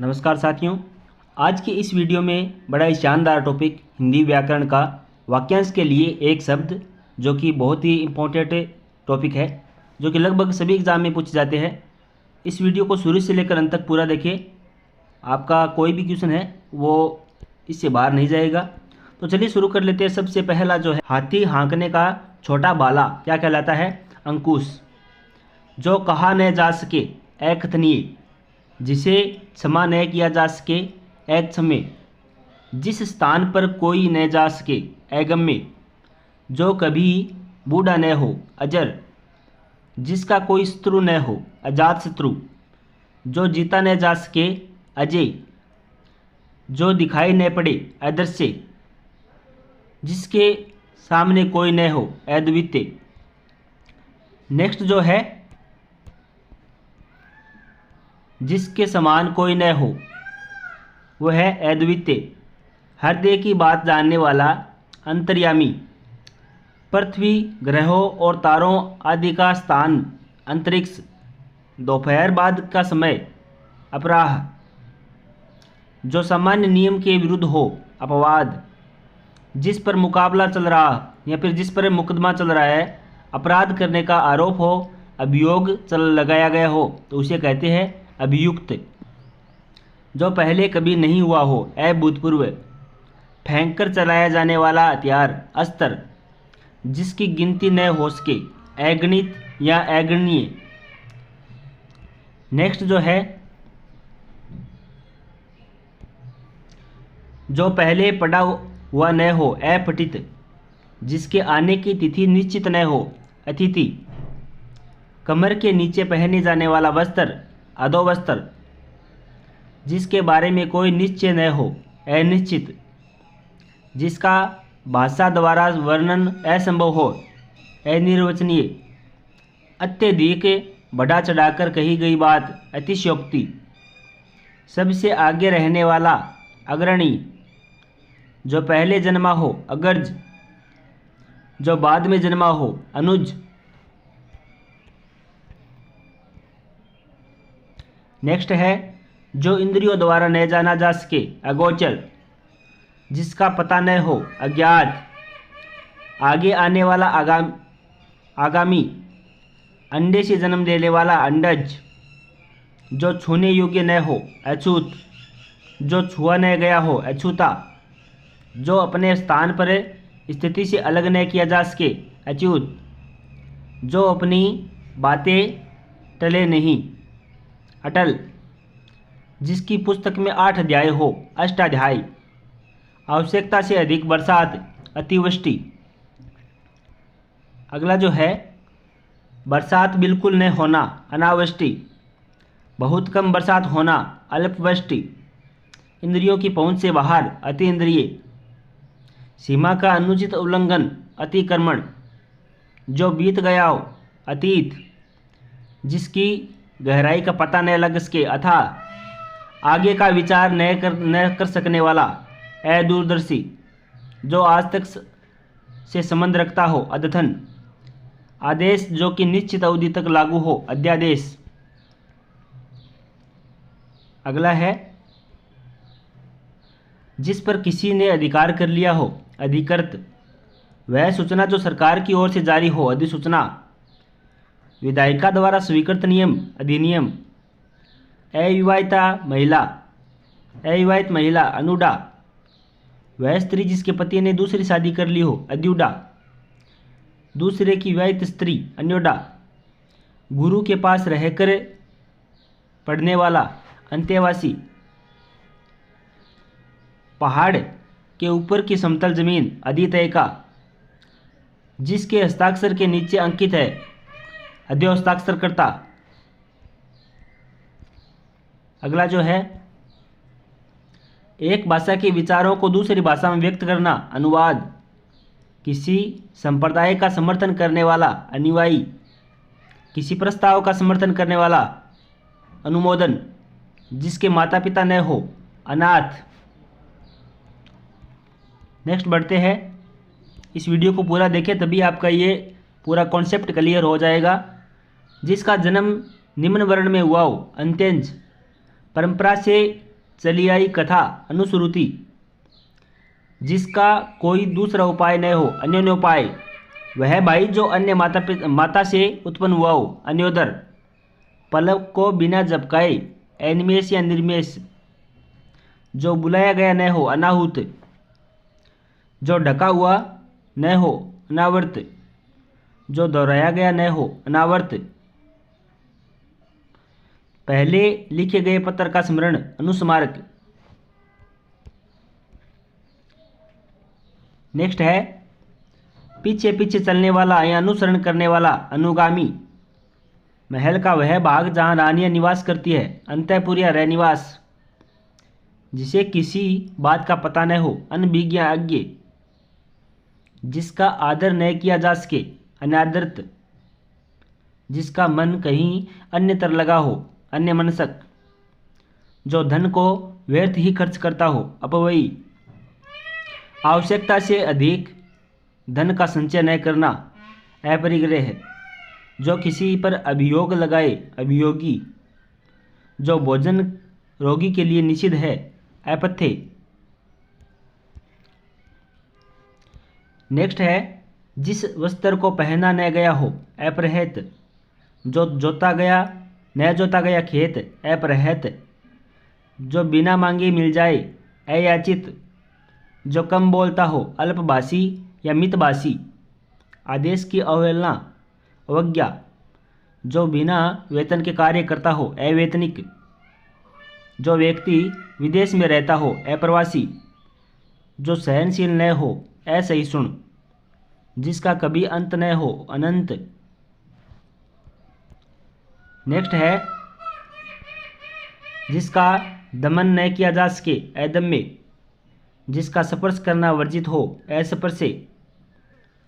नमस्कार साथियों, आज की इस वीडियो में बड़ा ही शानदार टॉपिक हिंदी व्याकरण का वाक्यांश के लिए एक शब्द जो कि बहुत ही इम्पोर्टेंट टॉपिक है, जो कि लगभग सभी एग्ज़ाम में पूछे जाते हैं। इस वीडियो को शुरू से लेकर अंत तक पूरा देखिए, आपका कोई भी क्वेश्चन है वो इससे बाहर नहीं जाएगा। तो चलिए शुरू कर लेते हैं। सबसे पहला जो है, हाथी हाँकने का छोटा बाला क्या कहलाता है? अंकुश। जो कहा न जा सके अकथनीय, जिसे क्षमा न किया जा सके अक्षम्य, जिस स्थान पर कोई न जा सके अगम्य, जो कभी बूढ़ा न हो अजर, जिसका कोई शत्रु न हो अजात शत्रु, जो जीता न जा सके अजय, जो दिखाई न पड़े अदृश्य, जिसके सामने कोई न हो अद्वितीय। नेक्स्ट जो है, जिसके समान कोई न हो, वह है अद्वितीय। हृदय की बात जानने वाला अंतर्यामी। पृथ्वी, ग्रहों और तारों आदि का स्थान अंतरिक्ष। दोपहर बाद का समय अपराह। जो सामान्य नियम के विरुद्ध हो अपवाद। जिस पर मुकाबला चल रहा या फिर जिस पर मुकदमा चल रहा है, अपराध करने का आरोप हो, अभियोग लगाया गया हो, तो उसे कहते हैं अभियुक्त। जो पहले कभी नहीं हुआ हो अभूतपूर्व। फेंक कर चलाया जाने वाला हथियार अस्त्र, जिसकी गिनती न हो सके अगणित या अगणनीय। नेक्स्ट जो है, जो पहले पढ़ा हुआ न हो अपठित, जिसके आने की तिथि निश्चित न हो अतिथि। कमर के नीचे पहने जाने वाला वस्त्र अधोवस्त्र, जिसके बारे में कोई निश्चय न हो अनिश्चित, जिसका भाषा द्वारा वर्णन असंभव हो अनिर्वचनीय। अत्यधिक बढ़ा चढ़ाकर कही गई बात अतिशयोक्ति। सबसे आगे रहने वाला अग्रणी। जो पहले जन्मा हो अग्रज, जो बाद में जन्मा हो अनुज। नेक्स्ट है, जो इंद्रियों द्वारा न जाना जा सके अगोचर, जिसका पता न हो अज्ञात। आगे आने वाला आगामी। अंडे से जन्म लेने वाला अंडज। जो छूने योग्य न हो अछूत, जो छुआ न गया हो अछूता। जो अपने स्थान पर स्थिति से अलग न किया जा सके अच्युत। जो अपनी बातें टले नहीं अटल, जिसकी पुस्तक में 8 अध्याय हो अष्टाध्यायी। आवश्यकता से अधिक बरसात अतिवृष्टि। अगला जो है, बरसात बिल्कुल न होना अनावृष्टि। बहुत कम बरसात होना अल्पवृष्टि। इंद्रियों की पहुंच से बाहर अति इंद्रिय। सीमा का अनुचित उल्लंघन अतिक्रमण। जो बीत गया हो अतीत, जिसकी गहराई का पता न लग सके अथाह। आगे का विचार न कर सकने वाला अदूरदर्शी। जो आज तक से संबंध रखता हो अद्यतन। आदेश जो कि निश्चित अवधि तक लागू हो अध्यादेश। अगला है, जिस पर किसी ने अधिकार कर लिया हो अधिकृत। वह सूचना जो सरकार की ओर से जारी हो अधिसूचना। विधायिका द्वारा स्वीकृत नियम अधिनियम। अविवाहित महिला अनुडा। वह स्त्री जिसके पति ने दूसरी शादी कर ली हो अद्युडा। दूसरे की विवाहित स्त्री अन्योडा। गुरु के पास रहकर पढ़ने वाला अंतेवासी। पहाड़ के ऊपर की समतल जमीन अधितयिका, जिसके हस्ताक्षर के नीचे अंकित है अध्यस्ताक्षरकर्ता। अगला जो है, एक भाषा के विचारों को दूसरी भाषा में व्यक्त करना अनुवाद। किसी संप्रदाय का समर्थन करने वाला अनुयायी। किसी प्रस्ताव का समर्थन करने वाला अनुमोदन। जिसके माता पिता न हो अनाथ। नेक्स्ट बढ़ते हैं। इस वीडियो को पूरा देखें तभी आपका ये पूरा कॉन्सेप्ट क्लियर हो जाएगा। जिसका जन्म निम्न वर्ण में हुआ हो अंत्यज। परंपरा से चली आई कथा अनुश्रुति, जिसका कोई दूसरा उपाय न हो अन्योन्य उपाय, वह भाई जो अन्य माता से उत्पन्न हुआ हो अन्योदर, पलक को बिना झपकाए अनिमेष या निर्मेष, जो बुलाया गया न हो अनाहुत, जो ढका हुआ न हो अनावर्त, जो दोहराया गया न हो अनावर्त, पहले लिखे गए पत्र का स्मरण अनुस्मारक। नेक्स्ट है पीछे पीछे चलने वाला या अनुसरण करने वाला अनुगामी, महल का वह भाग जहाँ रानियां निवास करती है अंतःपुर या रहनिवास, जिसे किसी बात का पता न हो अनभिज्ञ या अज्ञ, जिसका आदर न किया जा सके अनादृत, जिसका मन कहीं अन्यत्र लगा हो अन्य मनसक, जो धन को व्यर्थ ही खर्च करता हो अपव्ययी, आवश्यकता से अधिक धन का संचय न करना अपरिग्रह है, जो किसी पर अभियोग लगाए अभियोगी, जो भोजन रोगी के लिए निषिद्ध है अपथ्य। नेक्स्ट है जिस वस्त्र को पहना न गया हो अपरहित, जो जोता गया न जोता गया खेत अपरहित, जो बिना मांगे मिल जाए अयाचित, जो कम बोलता हो अल्पभाषी या मितभाषी, आदेश की अवहेलना अवज्ञा, जो बिना वेतन के कार्य करता हो अवैतनिक, जो व्यक्ति विदेश में रहता हो अप्रवासी, जो सहनशील न हो असहिष्णु, जिसका कभी अंत न हो अनंत। नेक्स्ट है जिसका दमन न किया जा सके अदम्य, जिसका स्पर्श करना वर्जित हो अस्पर्शे,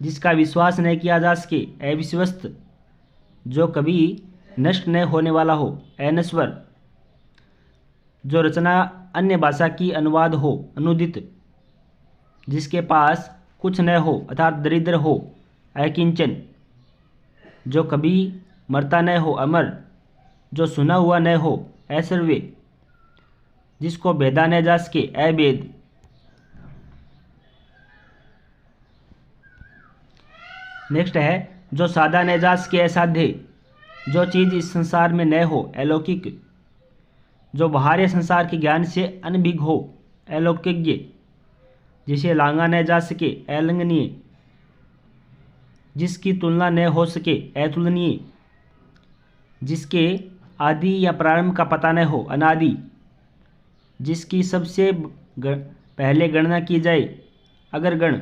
जिसका विश्वास न किया जा सके अविश्वस्त, जो कभी नष्ट न होने वाला हो अनश्वर, जो रचना अन्य भाषा की अनुवाद हो अनुदित, जिसके पास कुछ न हो अर्थात दरिद्र हो अकिंचन, जो कभी मरता न हो अमर, जो सुना हुआ न हो असर्वे, जिसको भेदा न जा सके अभेद। नेक्स्ट है जो सादा न जा सके असाध्य, जो चीज़ इस संसार में न हो अलौकिक, जो बाहरी संसार के ज्ञान से अनभिज्ञ हो अलौकिज्ञ, जिसे लांगा न जा सके अलंघनीय, जिसकी तुलना न हो सके अतुलनीय, जिसके आदि या प्रारंभ का पता न हो अनादि, जिसकी सबसे पहले गणना की जाए अगर गण,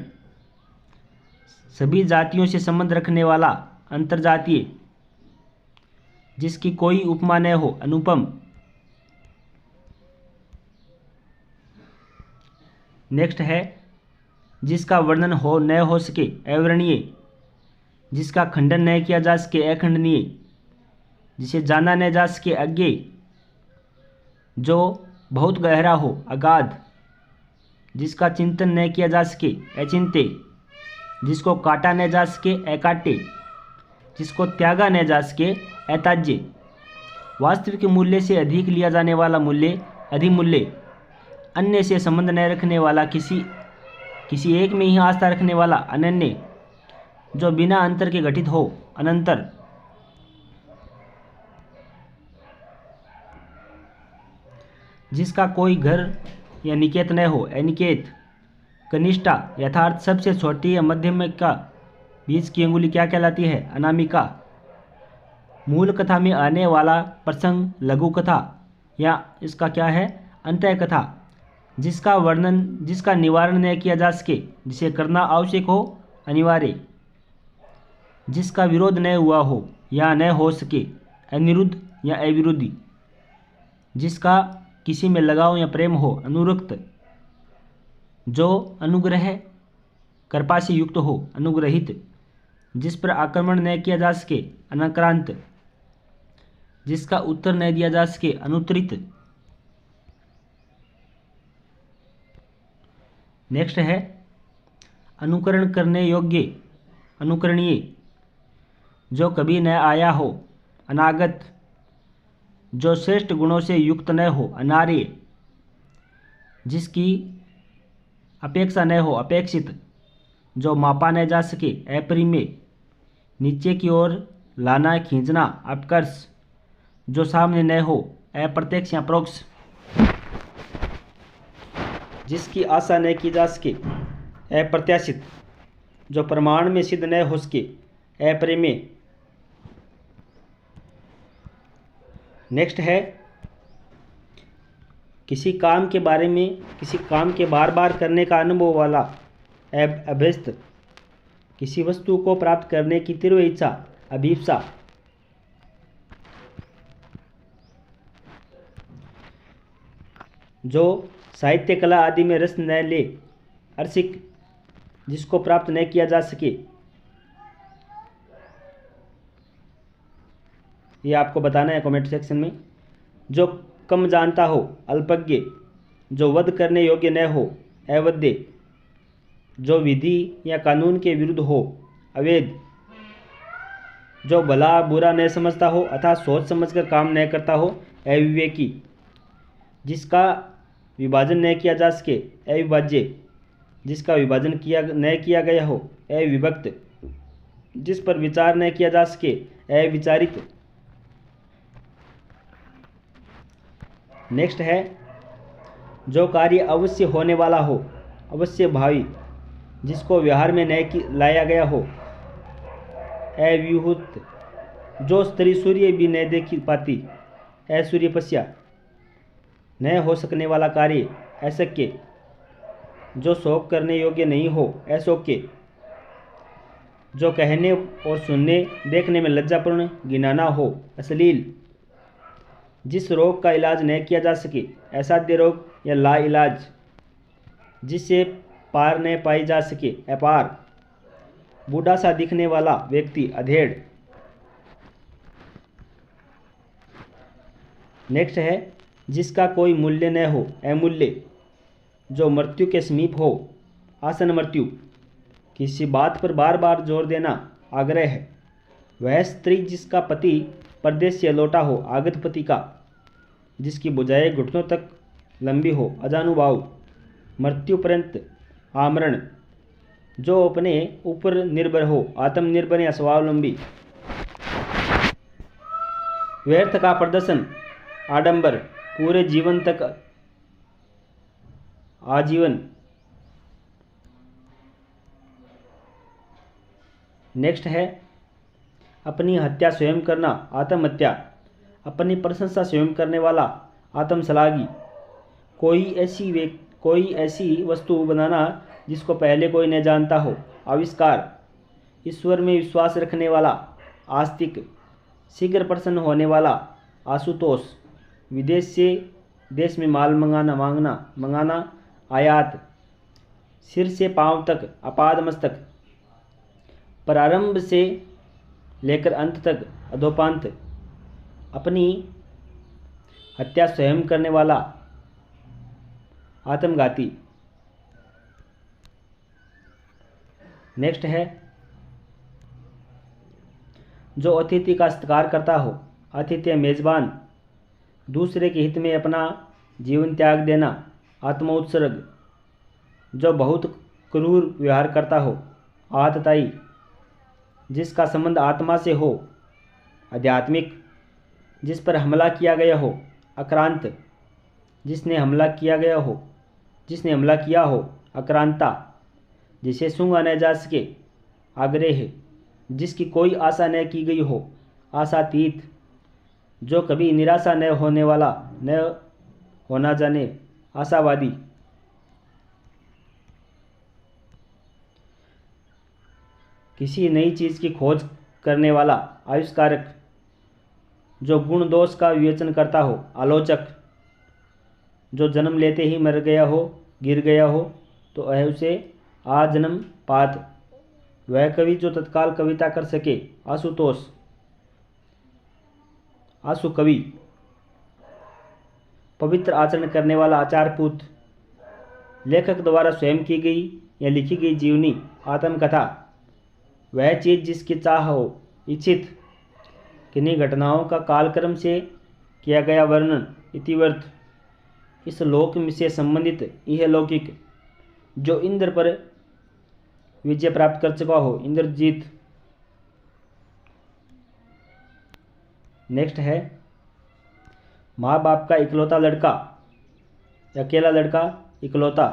सभी जातियों से संबंध रखने वाला अंतर्जातीय, जिसकी कोई उपमा न हो अनुपम। नेक्स्ट है जिसका वर्णन हो न हो सके अवर्णनीय, जिसका खंडन न किया जा सके अखंडनीय, जिसे जाना न जा सके अज्ञेय, जो बहुत गहरा हो अगाध, जिसका चिंतन न किया जा सके अचिंत्य, जिसको काटा न जा सके अकाट्य, जिसको त्यागा न जा सके अत्याज्य, वास्तविक मूल्य से अधिक लिया जाने वाला मूल्य अधिमूल्य, अन्य से संबंध न रखने वाला किसी एक में ही आस्था रखने वाला अनन्य, जो बिना अंतर के घटित हो अनंतर। जिसका कोई घर या निकेत न हो अनिकेत, कनिष्ठा यथार्थ सबसे छोटी या मध्यमिका, बीच की अंगुली क्या कहलाती है अनामिका, मूल कथा में आने वाला प्रसंग लघु कथा या इसका क्या है अंतः कथा, जिसका निवारण न किया जा सके, जिसे करना आवश्यक हो अनिवार्य, जिसका विरोध न हुआ हो या न हो सके अनिरुद्ध या अविरोधी, जिसका किसी में लगाव या प्रेम हो अनुरक्त, जो अनुग्रह कृपा से युक्त हो अनुग्रहित, जिस पर आक्रमण न किया जा सके अनाक्रांत, जिसका उत्तर न दिया जा सके अनुत्तरित। नेक्स्ट है अनुकरण करने योग्य अनुकरणीय, जो कभी न आया हो अनागत, जो श्रेष्ठ गुणों से युक्त न हो अनार्य, जिसकी अपेक्षा न हो, अपेक्षित, जो मापा न जा सके, अप्रिमेय, नीचे की ओर लाना, खींचना, अपकर्ष, जो सामने न हो, अप्रत्यक्ष या परोक्ष, जिसकी आशा न की जा सके, अप्रत्याशित, जो प्रमाण में सिद्ध न हो सके, अप्रमेय। नेक्स्ट है किसी काम के बारे में, किसी काम के बार बार करने का अनुभव वाला, अभ्यस्त, किसी वस्तु को प्राप्त करने की तीव्र इच्छा, अभीप्सा, जो साहित्य कला आदि में रस न ले, अर्शिक, जिसको प्राप्त न किया जा सके। ये आपको बताना है कमेंट सेक्शन में। जो कम जानता हो, अल्पज्ञ, जो वध करने योग्य न हो, अवध्य, जो विधि या कानून के विरुद्ध हो, अवैध, जो भला बुरा न समझता हो अथवा सोच समझकर काम न करता हो, अविवेकी, जिसका विभाजन न किया जा सके, अविभाज्य, जिसका विभाजन न किया गया हो, अविभक्त, जिस पर विचार न किया जा सके, अविचारित। नेक्स्ट है जो कार्य अवश्य होने वाला हो, अवश्य भावी, जिसको व्यवहार में न लाया गया हो, अव्यूहूत, जो स्त्री सूर्य भी न देख पाती, असूर्यपस्या, न हो सकने वाला कार्य, अशक्य, जो शोक करने योग्य नहीं हो, अशोक्य, जो कहने और सुनने देखने में लज्जापूर्ण घिनौना हो, अश्लील, जिस रोग का इलाज न किया जा सके, असाध्य रोग या ला इलाज, जिससे पार न पाई जा सके, अपार, बूढ़ा सा दिखने वाला व्यक्ति, अधेड़। नेक्स्ट है जिसका कोई मूल्य न हो, अमूल्य, जो मृत्यु के समीप हो, आसन मृत्यु, किसी बात पर बार बार जोर देना, आग्रह है। वह स्त्री जिसका पति परदेश से लौटा हो, आगत पति का, जिसकी भुजाएं घुटनों तक लंबी हो, अजानुबाहु, मृत्यु पर्यंत आमरण, जो अपने ऊपर निर्भर हो, आत्मनिर्भर या स्वावलंबी, व्यर्थ का प्रदर्शन, आडंबर, पूरे जीवन तक आजीवन। नेक्स्ट है अपनी हत्या स्वयं करना, आत्महत्या, अपनी प्रशंसा स्वयं करने वाला, आत्मश्लाघी, कोई ऐसी वस्तु बनाना जिसको पहले कोई न जानता हो, आविष्कार, ईश्वर में विश्वास रखने वाला, आस्तिक, शीघ्र प्रसन्न होने वाला, आशुतोष, विदेश से देश में माल मंगाना, आयात, सिर से पांव तक, अपाद मस्तक, प्रारंभ से लेकर अंत तक, अधोपांत, अपनी हत्या स्वयं करने वाला, आत्मघाती। नेक्स्ट है जो अतिथि का सत्कार करता हो, अतिथि मेजबान, दूसरे के हित में अपना जीवन त्याग देना, आत्मोत्सर्ग, जो बहुत क्रूर व्यवहार करता हो, आतताई, जिसका संबंध आत्मा से हो, आध्यात्मिक, जिस पर हमला किया गया हो, आक्रांत, जिसने हमला किया हो, आक्रांता, जिसे सूंघा न जा सके, आग्रह, जिसकी कोई आशा न की गई हो, आशातीत, जो कभी निराशा न होने वाला, न होना जाने, आशावादी। किसी नई चीज़ की खोज करने वाला, आविष्कारक, जो गुण दोष का विवेचन करता हो, आलोचक, जो जन्म लेते ही मर गया हो, गिर गया हो तो वह उसे आजन्म पात, वह कवि जो तत्काल कविता कर सके, आशुतोष, आशु कवि, पवित्र आचरण करने वाला, आचारपूत, लेखक द्वारा स्वयं की गई या लिखी गई जीवनी, आत्मकथा, वह चीज़ जिसकी चाह हो, इच्छित, किन्हीं घटनाओं का कालक्रम से किया गया वर्णन, इतिवृत्त, इस लोक से संबंधित यह लौकिक जो इंद्र पर विजय प्राप्त कर चुका हो, इंद्रजीत। नेक्स्ट है माँ बाप का इकलौता लड़का, अकेला लड़का, इकलौता,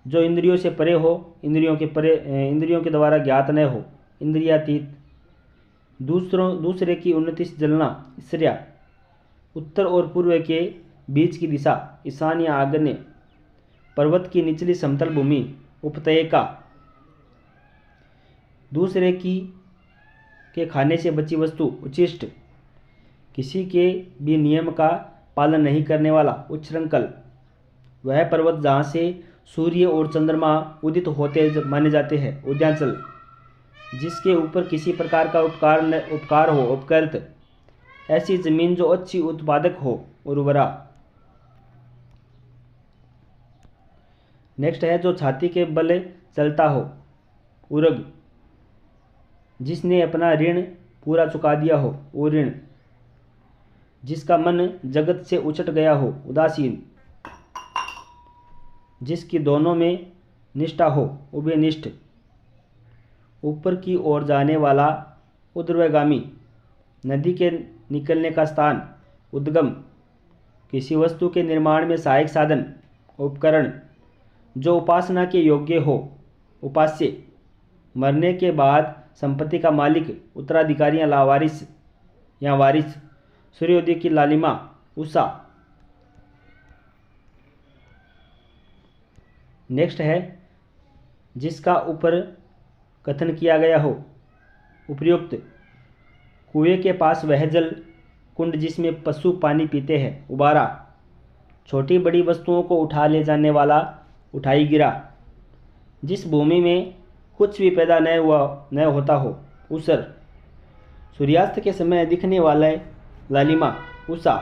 जो इंद्रियों से परे हो, इंद्रियों के द्वारा ज्ञात न हो, इंद्रियातीत, दूसरे की उन्नति से जलना, ईश्र्या, उत्तर और पूर्व के बीच की दिशा, ईशान या आग्नेय, पर्वत की निचली समतल भूमि, उपत्यका, दूसरे के खाने से बची वस्तु, उच्छिष्ट, किसी के भी नियम का पालन नहीं करने वाला, उच्छृंखल, वह पर्वत जहाँ से सूर्य और चंद्रमा उदित होते माने जाते हैं, उद्यांचल, जिसके ऊपर किसी प्रकार का उपकार हो, उपकृत, ऐसी जमीन जो अच्छी उत्पादक हो, उर्वरा। नेक्स्ट है जो छाती के बल चलता हो, उर्ग, जिसने अपना ऋण पूरा चुका दिया हो, उऋण, जिसका मन जगत से उछट गया हो, उदासीन, जिसकी दोनों में निष्ठा हो, उभयनिष्ठ, ऊपर की ओर जाने वाला, ऊर्ध्वगामी, नदी के निकलने का स्थान, उद्गम, किसी वस्तु के निर्माण में सहायक साधन, उपकरण, जो उपासना के योग्य हो, उपास्य, मरने के बाद संपत्ति का मालिक, उत्तराधिकारी या लावारिस या वारिस, सूर्योदय की लालिमा, उषा। नेक्स्ट है जिसका ऊपर कथन किया गया हो, उपर्युक्त, कुएं के पास वह जल कुंड जिसमें पशु पानी पीते हैं, उबारा, छोटी बड़ी वस्तुओं को उठा ले जाने वाला, उठाई गिरा, जिस भूमि में कुछ भी पैदा न होता हो, ऊसर, सूर्यास्त के समय दिखने वाला लालिमा, उषा,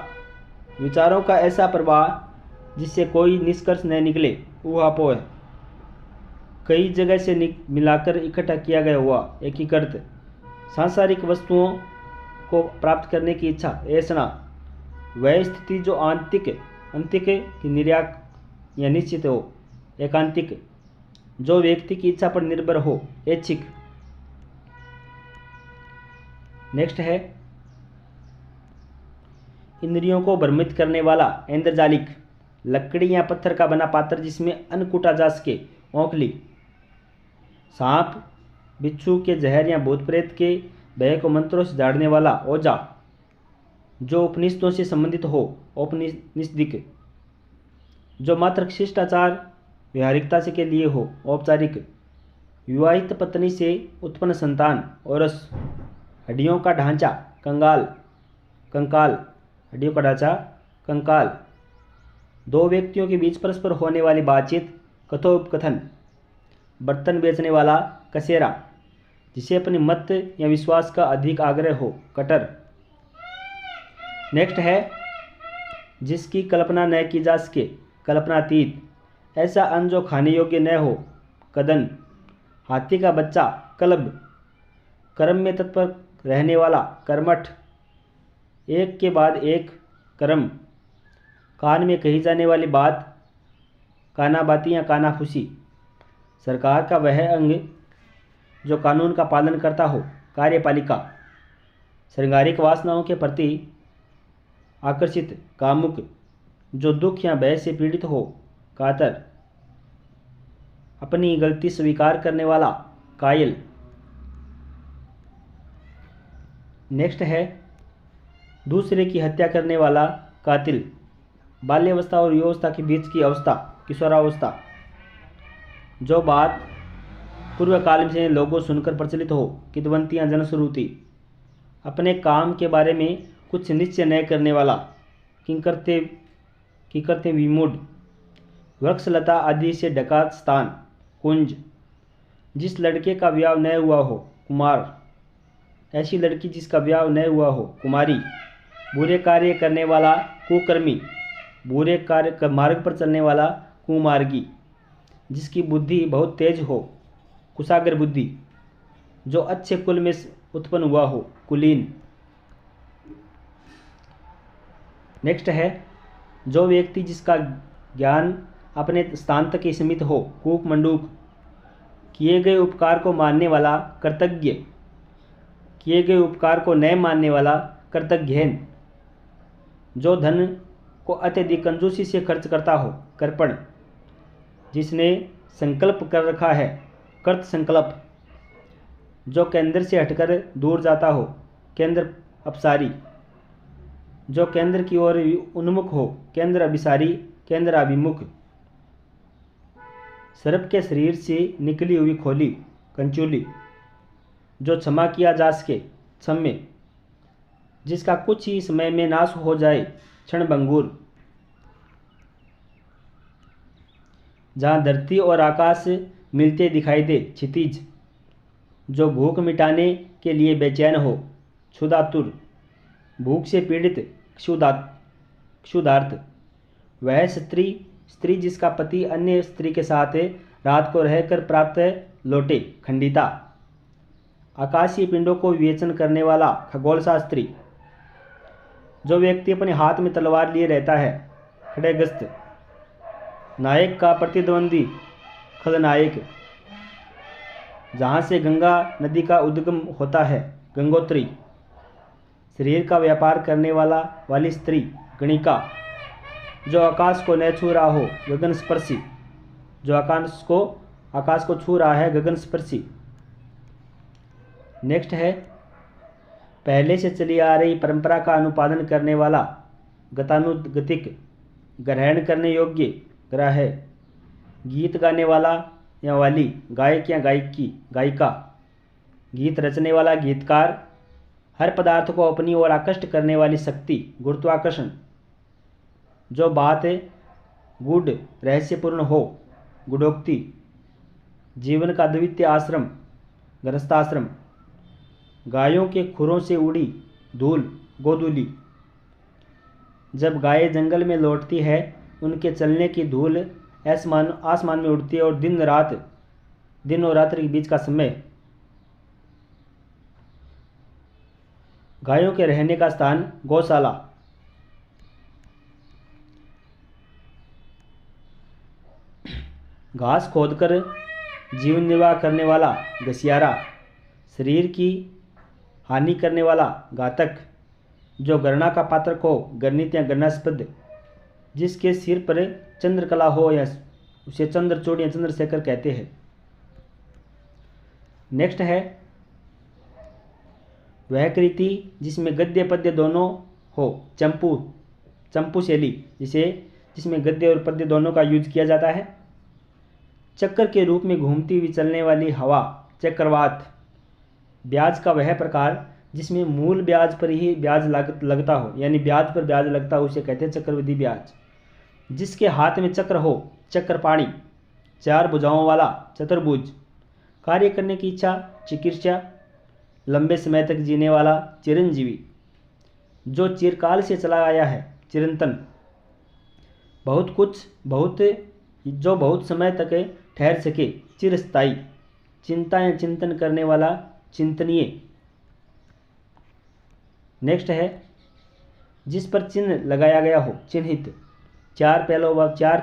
विचारों का ऐसा प्रवाह जिससे कोई निष्कर्ष न निकले, ऊहापोह, कई जगह से मिलाकर इकट्ठा किया गया हुआ, एकीकृत, सांसारिक वस्तुओं को प्राप्त करने की इच्छा, ऐसना, वह स्थिति जो अंतिक की निर्याक या निश्चित हो, एकांतिक, जो व्यक्ति की इच्छा पर निर्भर हो, ऐच्छिक। नेक्स्ट है इंद्रियों को भ्रमित करने वाला, ऐन्द्रजालिक, लकड़ी या पत्थर का बना पात्र जिसमें अन्न कूटा जा सके, औंखली, सांप, बिच्छू के जहर या भूत प्रेत के भय को मंत्रों से झाड़ने वाला, ओझा, जो उपनिषदों से संबंधित हो, औपनिषदिक, जो मात्र शिष्टाचार व्यवहारिकता से के लिए हो, औपचारिक, विवाहित पत्नी से उत्पन्न संतान, औरस, हड्डियों का ढांचा, कंकाल, हड्डियों का ढांचा, कंकाल, दो व्यक्तियों के बीच परस्पर होने वाली बातचीत, कथोपकथन, बर्तन बेचने वाला, कसेरा, जिसे अपने मत या विश्वास का अधिक आग्रह हो, कटर। नेक्स्ट है जिसकी कल्पना न की जा सके, कल्पनातीत, ऐसा अन्न जो खाने योग्य न हो, कदन, हाथी का बच्चा, कलब, कर्म में तत्पर रहने वाला, कर्मठ, एक के बाद एक कर्म, कान में कही जाने वाली बात, कानाबाती या कानाफूसी, सरकार का वह अंग जो कानून का पालन करता हो, कार्यपालिका, श्रृंगारिक वासनाओं के प्रति आकर्षित, कामुक, जो दुख या भय से पीड़ित हो, कातर, अपनी गलती स्वीकार करने वाला, कायल। नेक्स्ट है दूसरे की हत्या करने वाला, कातिल, बाल्यावस्था और युवावस्था के बीच की अवस्था, किशोरावस्था, जो बात पूर्व काल से लोगों सुनकर प्रचलित हो, किद्वंती या जनश्रुति, अपने काम के बारे में कुछ निश्चय न करने वाला, किंकरते विमूढ़, वृक्षलता आदि से ढका स्थान, कुंज, जिस लड़के का विवाह न हुआ हो, कुमार, ऐसी लड़की जिसका विवाह न हुआ हो, कुमारी, बुरे कार्य करने वाला, कुकर्मी, बुरे कार्य का मार्ग पर चलने वाला, कुमार्गी, जिसकी बुद्धि बहुत तेज हो, कुशाग्र बुद्धि, जो अच्छे कुल में उत्पन्न हुआ हो, कुलीन। नेक्स्ट है जो व्यक्ति जिसका ज्ञान अपने स्थान तक ही सीमित हो, कूप मंडूक। किए गए उपकार को मानने वाला कृतज्ञ, किए गए उपकार को न मानने वाला कृतज्ञहन। जो धन को अत्यधिक कंजूसी से खर्च करता हो, कृपण। जिसने संकल्प कर रखा है, कृत संकल्प। जो केंद्र से हटकर दूर जाता हो, केंद्र अपसारी। जो केंद्र की ओर उन्मुख हो, केंद्र अभिसारी, केंद्र अभिमुख। सर्प के शरीर से निकली हुई खोली, कंचूली। जो क्षमा किया जा सके, क्षम्य। जिसका कुछ ही समय में नाश हो जाए, क्षणभंगुर। जहाँ धरती और आकाश मिलते दिखाई दे, क्षितिज। जो भूख मिटाने के लिए बेचैन हो, क्षुधातुर। भूख से पीड़ित, क्षुधार्त। वह स्त्री जिसका पति अन्य स्त्री के साथ रात को रहकर प्राप्त लौटे, खंडिता। आकाशीय पिंडों को विवेचन करने वाला, खगोल शास्त्री। जो व्यक्ति अपने हाथ में तलवार लिए रहता है, खड्गहस्त। नायक का प्रतिद्वंदी, खलनायक। जहाँ से गंगा नदी का उद्गम होता है, गंगोत्री। शरीर का व्यापार करने वाली स्त्री, गणिका। जो आकाश को न छू रहा हो, गगन स्पर्शी। जो आकाश को छू रहा है, गगन स्पर्शी। नेक्स्ट है, पहले से चली आ रही परंपरा का अनुपालन करने वाला, गतानुगतिक। ग्रहण करने योग्य, ग्राह्य। गीत गाने वाला या वाली, गायक या गायिकी, गायिका। गीत रचने वाला, गीतकार। हर पदार्थ को अपनी ओर आकृष्ट करने वाली शक्ति, गुरुत्वाकर्षण। जो बात गूढ़ रहस्यपूर्ण हो, गुढ़ोक्ति। जीवन का द्वितीय आश्रम, गृहस्थाश्रम। गायों के खुरों से उड़ी धूल, गोधूली। जब गायें जंगल में लौटती है, उनके चलने की धूल आसमान में उड़ती है और दिन और रात्रि के बीच का समय। गायों के रहने का स्थान, गौशाला। घास खोदकर जीवन निर्वाह करने वाला, घसियारा। शरीर की हानि करने वाला, घातक। जो गणना का पात्र हो, गणित या गणनास्पद। जिसके सिर पर चंद्रकला हो या उसे चंद्रचूड़ या चंद्रशेखर कहते हैं। नेक्स्ट है, वह कृति जिसमें गद्य पद्य दोनों हो, चंपू शैली, जिसमें गद्य और पद्य दोनों का यूज किया जाता है। चक्कर के रूप में घूमती हुई चलने वाली हवा, चक्रवात। ब्याज का वह प्रकार जिसमें मूल ब्याज पर ही ब्याज लगता हो, यानी ब्याज पर ब्याज लगता हो, उसे कहते हैं चक्रवृद्धि ब्याज। जिसके हाथ में चक्र हो, चक्रपाणी। चार भुजाओं वाला, चतुर्भुज। कार्य करने की इच्छा, चिकित्सा। लंबे समय तक जीने वाला, चिरंजीवी। जो चिरकाल से चला आया है, चिरंतन। जो बहुत समय तक ठहर सके, चिरस्थायी। चिंता या चिंतन करने वाला, चिंतनीय। नेक्स्ट है, जिस पर चिन्ह लगाया गया हो, चिन्हित। चार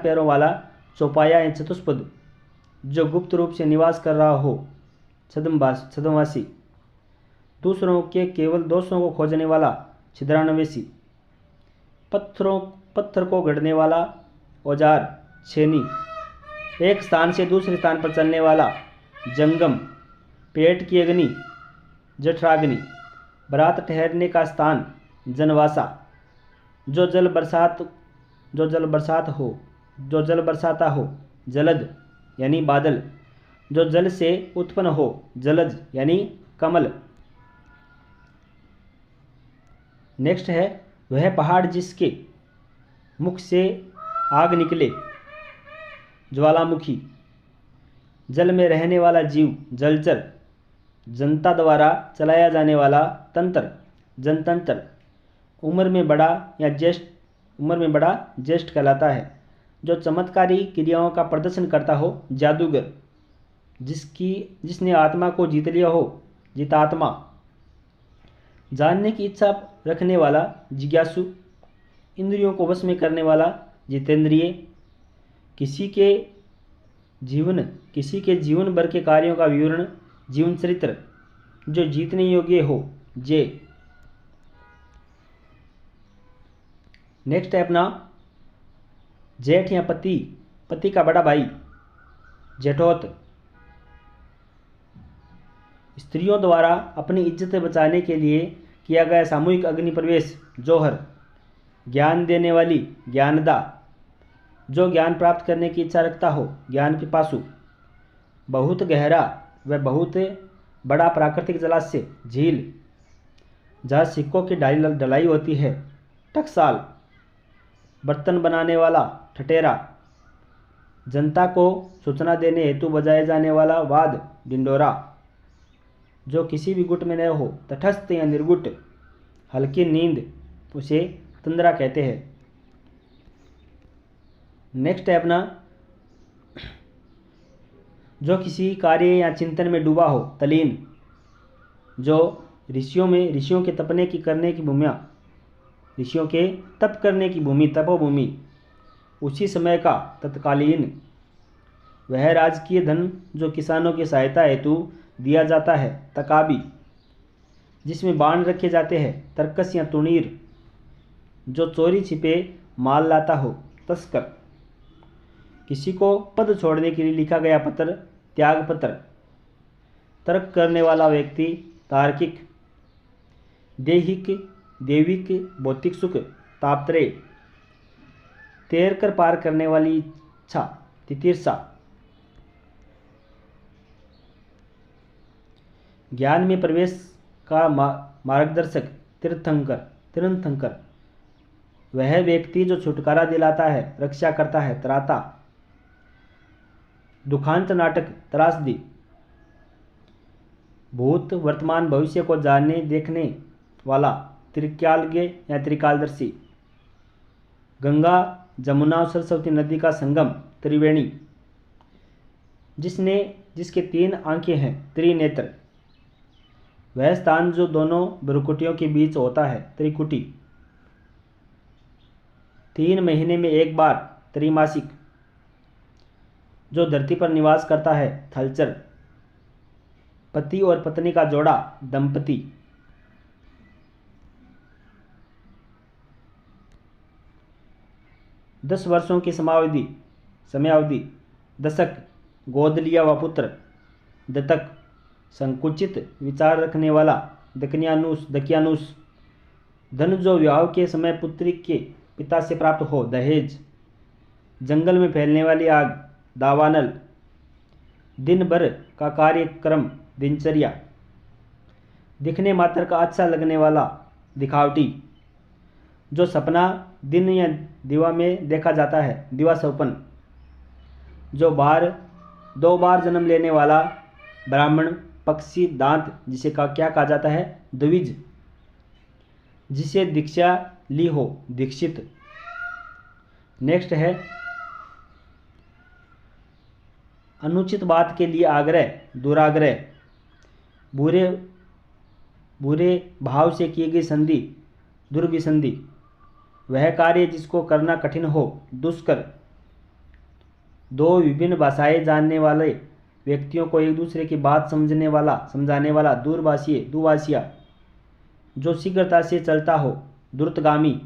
पैरों वाला, चौपाया या चतुष्पद। जो गुप्त रूप से निवास कर रहा हो, छद्मवासी। दूसरों के केवल दोषों को खोजने वाला, छिद्रान्वेषी। पत्थर को गढ़ने वाला औजार, छेनी। एक स्थान से दूसरे स्थान पर चलने वाला, जंगम। पेट की अग्नि, जठराग्नि। बरात ठहरने का स्थान, जनवासा। जो जल बरसाता हो, जलद यानी बादल। जो जल से उत्पन्न हो, जलज यानी कमल। नेक्स्ट है, वह पहाड़ जिसके मुख से आग निकले, ज्वालामुखी। जल में रहने वाला जीव, जलचर। जनता द्वारा चलाया जाने वाला तंत्र, जनतंत्र। उम्र में बड़ा ज्येष्ठ कहलाता है। जो चमत्कारी क्रियाओं का प्रदर्शन करता हो, जादूगर। जिसने आत्मा को जीत लिया हो, जितात्मा। जानने की इच्छा रखने वाला, जिज्ञासु। इंद्रियों को वश में करने वाला, जितेंद्रिय, किसी के जीवन भर के कार्यों का विवरण, जीवन चरित्र, जो जीतने योग्य हो, जे। नेक्स्ट है अपना जेठ या पति, पति का बड़ा भाई, जेठोत। स्त्रियों द्वारा अपनी इज्जत बचाने के लिए किया गया सामूहिक अग्नि प्रवेश, जोहर। ज्ञान देने वाली, ज्ञानदा, जो ज्ञान प्राप्त करने की इच्छा रखता हो, ज्ञान पिपासु। बहुत गहरा व बहुत बड़ा प्राकृतिक जलाशय, झील, जहाँ सिक्कों की ढलाई होती है, टकसाल। बर्तन बनाने वाला, ठटेरा। जनता को सूचना देने हेतु बजाए जाने वाला वाद, डिंडोरा। जो किसी भी गुट में न हो, तटस्थ या निर्गुट। हल्की नींद, उसे तंद्रा कहते हैं। नेक्स्ट है अपना जो किसी कार्य या चिंतन में डूबा हो, तलीन। जो ऋषियों के तपने की करने की भूमिया, ऋषियों के तप करने की भूमि, तपोभूमि, उसी समय का, तत्कालीन। वह राजकीय धन जो किसानों की सहायता हेतु दिया जाता है, तकाबी, जिसमें बाण रखे जाते हैं, तरकस या तुणीर। जो चोरी छिपे माल लाता हो, तस्कर। किसी को पद छोड़ने के लिए लिखा गया पत्र, त्याग पत्र। तर्क करने वाला व्यक्ति, तार्किक। देहिक, देविक, भौतिक सुख, तापत्रय। तैर कर पार करने वाली इच्छा, तितीर्षा। ज्ञान में प्रवेश का मार्गदर्शक, तीर्थंकर। वह व्यक्ति जो छुटकारा दिलाता है, रक्षा करता है, त्राता। दुखांत नाटक, त्रासदी। भूत, वर्तमान, भविष्य को जानने देखने वाला, त्रिकालज्ञ या त्रिकालदर्शी। गंगा, जमुना और सरस्वती नदी का संगम, त्रिवेणी। जिसके 3 आंखें हैं, त्रिनेत्र। वह स्थान जो दोनों भ्रुकुटियों के बीच होता है, त्रिकुटी। 3 महीने में एक बार, त्रैमासिक। जो धरती पर निवास करता है, थलचर। पति और पत्नी का जोड़ा, दंपति। 10 वर्षों की समयावधि। दशक, गोद लिया हुआ पुत्र। दतक, संकुचित विचार रखने वाला, दकियानुस। धन जो विवाह के समय पुत्री के पिता से प्राप्त हो, दहेज। जंगल में फैलने वाली आग, दावानल। दिन भर का कार्यक्रम, दिनचर्या। दिखने मात्र का अच्छा लगने वाला, दिखावटी। जो सपना दिन या दिवा में देखा जाता है, दिवा स्वप्न। जो 2 बार जन्म लेने वाला, ब्राह्मण। पक्षी, दांत, जिसे क्या कहा जाता है, द्विज। जिसे दीक्षा ली हो, दीक्षित। नेक्स्ट है अनुचित बात के लिए आग्रह, दुराग्रह। बुरे भाव से की गई संधि, दुर्विसंधि। वह कार्य जिसको करना कठिन हो, दुष्कर। 2 विभिन्न भाषाएं जानने वाले व्यक्तियों को एक दूसरे की बात समझाने वाला, दुभाषिया। जो शीघ्रता से चलता हो, द्रुतगामी।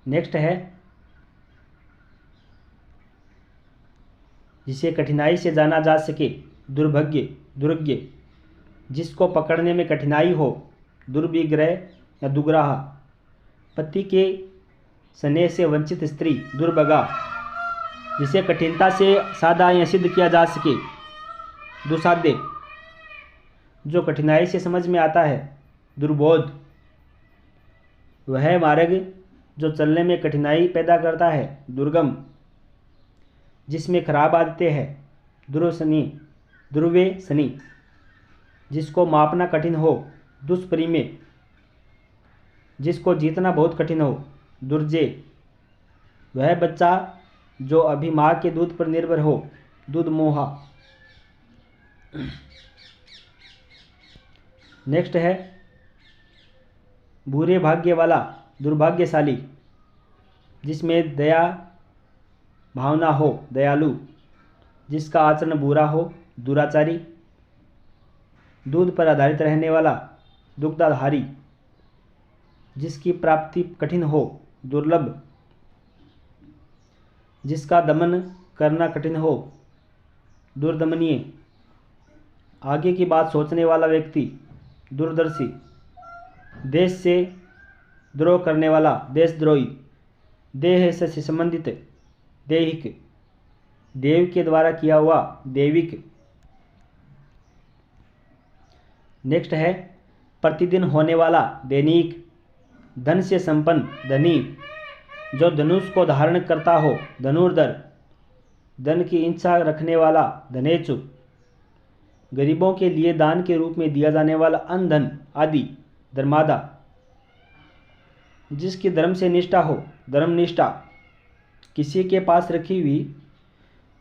नेक्स्ट है जिसे कठिनाई से जाना जा सके, दुर्ज्ञ। जिसको पकड़ने में कठिनाई हो, दुर्विग्रह या दुग्राह। पति के स्नेह से वंचित स्त्री, दुर्भगा। जिसे कठिनता से साधा या सिद्ध किया जा सके, दुसाध्य। जो कठिनाई से समझ में आता है, दुर्बोध। वह मार्ग जो चलने में कठिनाई पैदा करता है, दुर्गम। जिसमें खराब आदतें हैं, दुर्व्यसनी। जिसको मापना कठिन हो, दुष्परिमेय। जिसको जीतना बहुत कठिन हो, दुर्जेय। वह बच्चा जो अभी माँ के दूध पर निर्भर हो, दुधमोहा। नेक्स्ट है बुरे भाग्य वाला, दुर्भाग्यशाली, जिसमें दया भावना हो, दयालु, जिसका आचरण बुरा हो, दुराचारी, दूध पर आधारित रहने वाला, दुग्धाधारी, जिसकी प्राप्ति कठिन हो, दुर्लभ, जिसका दमन करना कठिन हो, दुर्दमनीय, आगे की बात सोचने वाला व्यक्ति, दूरदर्शी, देश से द्रोह करने वाला, देशद्रोही, देह से संबंधित, दैहिक, देव के द्वारा किया हुआ, दैविक। नेक्स्ट है प्रतिदिन होने वाला, दैनिक, धन से संपन्न, धनी, जो धनुष को धारण करता हो, धनुर्धर, धन की इच्छा रखने वाला, धनेचु, गरीबों के लिए दान के रूप में दिया जाने वाला अन्न धन आदि, धर्मादा, जिसकी धर्म से निष्ठा हो, धर्मनिष्ठा, किसी के पास रखी हुई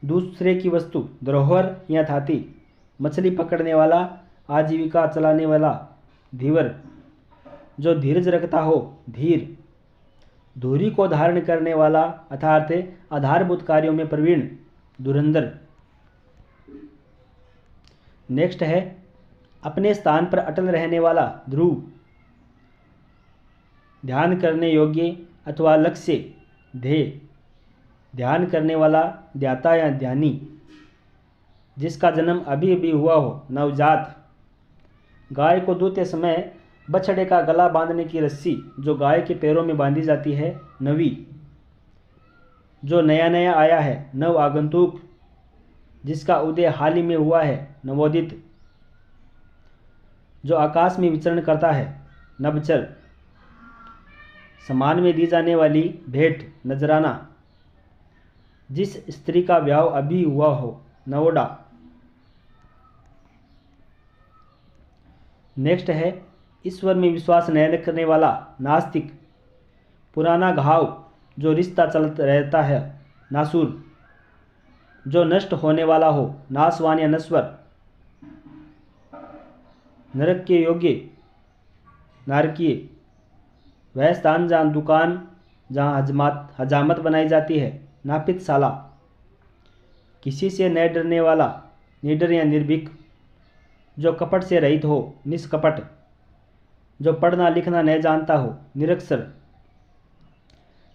दूसरे की वस्तु, धरोहर या थाती, मछली पकड़ने वाला, आजीविका चलाने वाला, धीवर, जो धीरज रखता हो, धीर, धुरी को धारण करने वाला अर्थात आधारभूत कार्यों में प्रवीण, धुरंधर। नेक्स्ट है अपने स्थान पर अटल रहने वाला, ध्रुव, ध्यान करने योग्य अथवा लक्ष्य, ध्येय, ध्यान करने वाला, ध्याता या ध्यानी, जिसका जन्म अभी अभी हुआ हो, नवजात, गाय को दूहते समय बछड़े का गला बांधने की रस्सी जो गाय के पैरों में बांधी जाती है, नवी, जो नया नया आया है, नव आगंतुक, जिसका उदय हाल ही में हुआ है, नवोदित, जो आकाश में विचरण करता है, नभचर, सम्मान में दी जाने वाली भेंट, नजराना, जिस स्त्री का ब्याह अभी हुआ हो, नवोडा। नेक्स्ट है ईश्वर में विश्वास न करने वाला, नास्तिक, पुराना घाव जो रिश्ता चलता रहता है, नासुर, जो नष्ट होने वाला हो, नासवान या नश्वर, नरक के योग्य, नारकीय, वह स्थान जहाँ दुकान जहाँ हजामत बनाई जाती है, नापितशाला, किसी से न डरने वाला, निडर या निर्भीक, जो कपट से रहित हो, निष्कपट, जो पढ़ना लिखना न जानता हो, निरक्षर,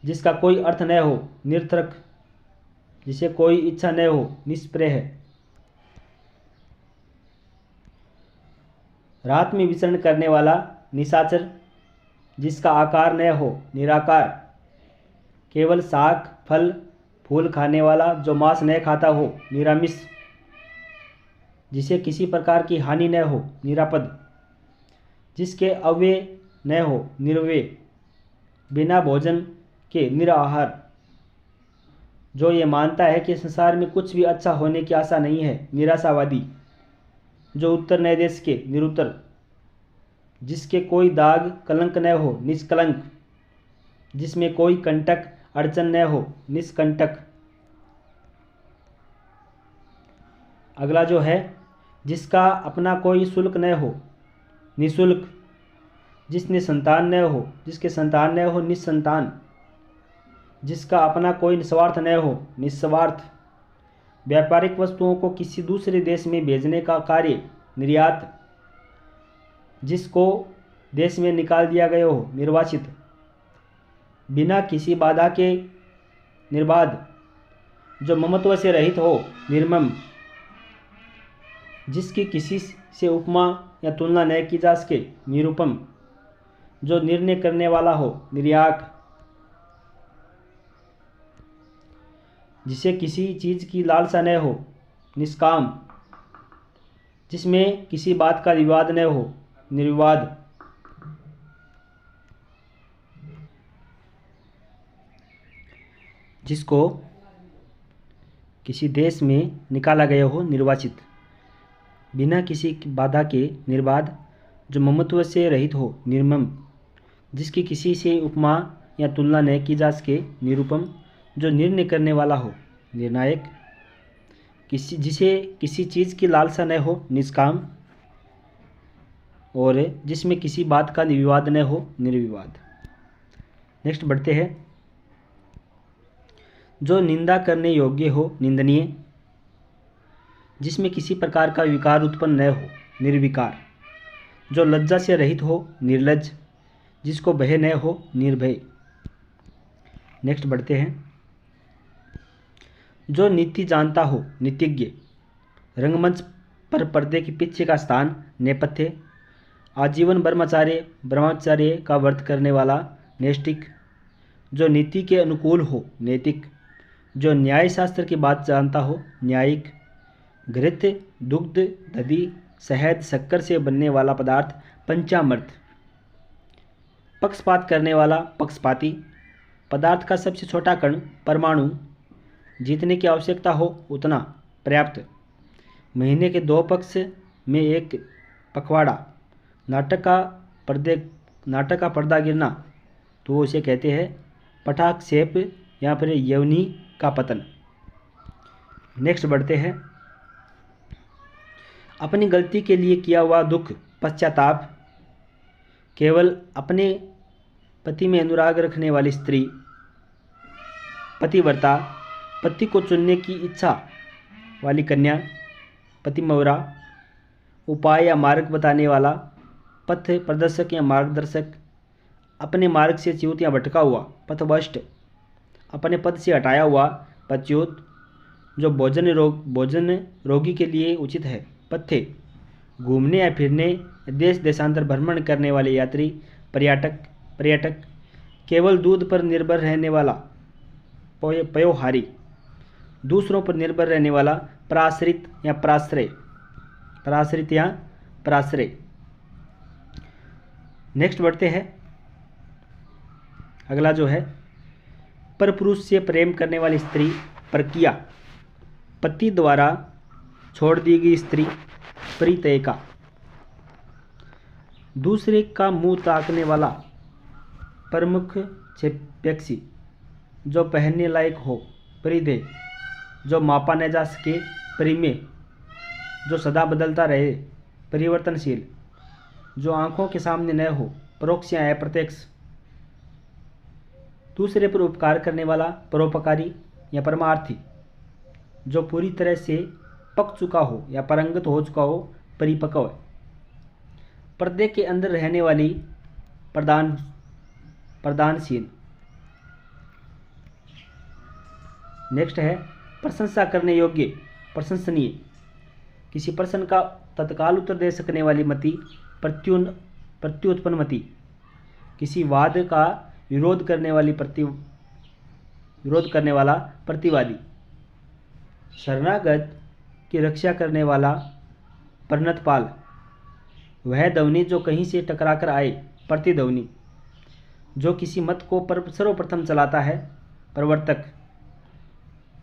जिसका कोई अर्थ न हो, निरर्थक, जिसे कोई इच्छा न हो, निष्प्रह, रात में विचरण करने वाला, निशाचर, जिसका आकार न हो, निराकार, केवल शाक फल फूल खाने वाला, जो मांस न खाता हो, निरामिष, जिसे किसी प्रकार की हानि न हो, निरापद, जिसके अव्यय न हो, निर्व्यय, बिना भोजन के निराहार, जो ये मानता है कि संसार में कुछ भी अच्छा होने की आशा नहीं है, निराशावादी, जो उत्तर न देश के, निरुत्तर, जिसके कोई दाग कलंक न हो, निष्कलंक, जिसमें कोई कंटक अड़चन न हो, निष्कंटक। अगला जो है जिसका अपना कोई शुल्क न हो, निशुल्क, जिसने संतान न हो, जिसके संतान न हो, निस्संतान, जिसका अपना कोई निस्वार्थ न हो, निस्वार्थ, व्यापारिक वस्तुओं को किसी दूसरे देश में भेजने का कार्य, निर्यात, जिसको देश में निकाल दिया गया हो, निर्वासित, बिना किसी बाधा के, निर्बाध, जो ममत्व से रहित हो, निर्मम, जिसकी किसी से उपमा या तुलना न की जा सके, निरुपम, जो निर्णय करने वाला हो, निर्याक, जिसे किसी चीज़ की लालसा न हो, निष्काम, जिसमें किसी बात का विवाद न हो, निर्विवाद। जिसको किसी देश में निकाला गया हो, निर्वाचित, बिना किसी बाधा के, निर्बाध, जो ममत्व से रहित हो, निर्मम, जिसकी किसी से उपमा या तुलना न की जा सके, निरुपम, जो निर्णय करने वाला हो, निर्णायक, जिसे किसी चीज़ की लालसा न हो, निष्काम, और जिसमें किसी बात का विवाद न हो, निर्विवाद। नेक्स्ट बढ़ते हैं। जो निंदा करने योग्य हो, निंदनीय। जिसमें किसी प्रकार का विकार उत्पन्न न हो, निर्विकार। जो लज्जा से रहित हो, निर्लज्ज। जिसको भय न हो, निर्भय। नेक्स्ट बढ़ते हैं। जो नीति जानता हो, नीतिज्ञ। रंगमंच पर पर्दे के पीछे का स्थान, नेपथ्य। आजीवन ब्रह्मचार्य का व्रत करने वाला, नैष्टिक। जो नीति के अनुकूल हो, नैतिक। जो न्याय शास्त्र की बात जानता हो, न्यायिक। घृत, दुग्ध, दधि, शहद, शक्कर से बनने वाला पदार्थ, पंचामृत। पक्षपात करने वाला, पक्षपाती। पदार्थ का सबसे छोटा कण, परमाणु। जितने की आवश्यकता हो उतना, पर्याप्त। महीने के 2 पक्ष में एक पखवाड़ा। नाटक का पर्दा गिरना, तो उसे कहते हैं पटाक्षेप या फिर यवनी का पतन। नेक्स्ट बढ़ते हैं। अपनी गलती के लिए किया हुआ दुख, पश्चाताप। केवल अपने पति में अनुराग रखने वाली स्त्री, पतिव्रता। पति को चुनने की इच्छा वाली कन्या, पतिमौरा। उपाय या मार्ग बताने वाला, पथ प्रदर्शक या मार्गदर्शक। अपने मार्ग से च्युत या भटका हुआ, पथभ्रष्ट। अपने पद से हटाया हुआ, पदच्युत। जो भोजन रोगी के लिए उचित है, पथ्य। घूमने या फिरने, देश देशांतर भ्रमण करने वाले यात्री, पर्यटक। केवल दूध पर निर्भर रहने वाला, पयोहारी। दूसरों पर निर्भर रहने वाला, पराश्रित या पराश्रय। नेक्स्ट बढ़ते हैं। अगला जो है, परपुरुष से प्रेम करने वाली स्त्री, परकिया। पति द्वारा छोड़ दी गई स्त्री, परित्यका। दूसरे का मुंह ताकने वाला, प्रमुख क्षेप्यक्षी। जो पहनने लायक हो, परिधेय। जो मापा न जा सके, परिमेय। जो सदा बदलता रहे, परिवर्तनशील। जो आंखों के सामने न हो, परोक्ष या अप्रत्यक्ष। दूसरे पर उपकार करने वाला, परोपकारी या परमार्थी। जो पूरी तरह से पक चुका हो या पारंगत हो चुका हो, परिपक्व। पर्दे के अंदर रहने वाली, प्रदानशील। नेक्स्ट है, प्रशंसा करने योग्य, प्रशंसनीय। किसी प्रश्न का तत्काल उत्तर दे सकने वाली मति, प्रत्युत्पन्न मति। किसी वाद का विरोध करने वाला, प्रतिवादी। शरणागत की रक्षा करने वाला, प्रणतपाल। वह ध्वनि जो कहीं से टकराकर आए, प्रतिध्वनि। जो किसी मत को सर्वप्रथम चलाता है, प्रवर्तक।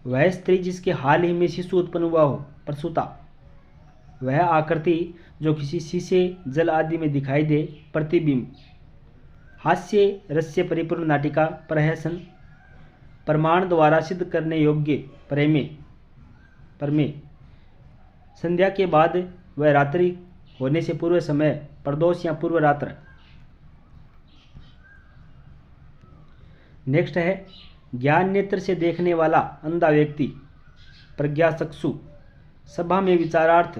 वह स्त्री जिसके हाल ही में शिशु उत्पन्न हुआ हो, प्रसूता। वह आकृति जो किसी शीशे, जल आदि में दिखाई दे, प्रतिबिंब। हास्य रस से परिपूर्ण नाटिका, प्रहसन। प्रमाण द्वारा सिद्ध करने योग्य, प्रमेय। संध्या के बाद वह रात्रि होने से पूर्व समय, प्रदोष या पूर्व रात्र। नेक्स्ट है, ज्ञान नेत्र से देखने वाला, अंधा व्यक्ति, प्रज्ञाचक्षु। सभा में विचारार्थ,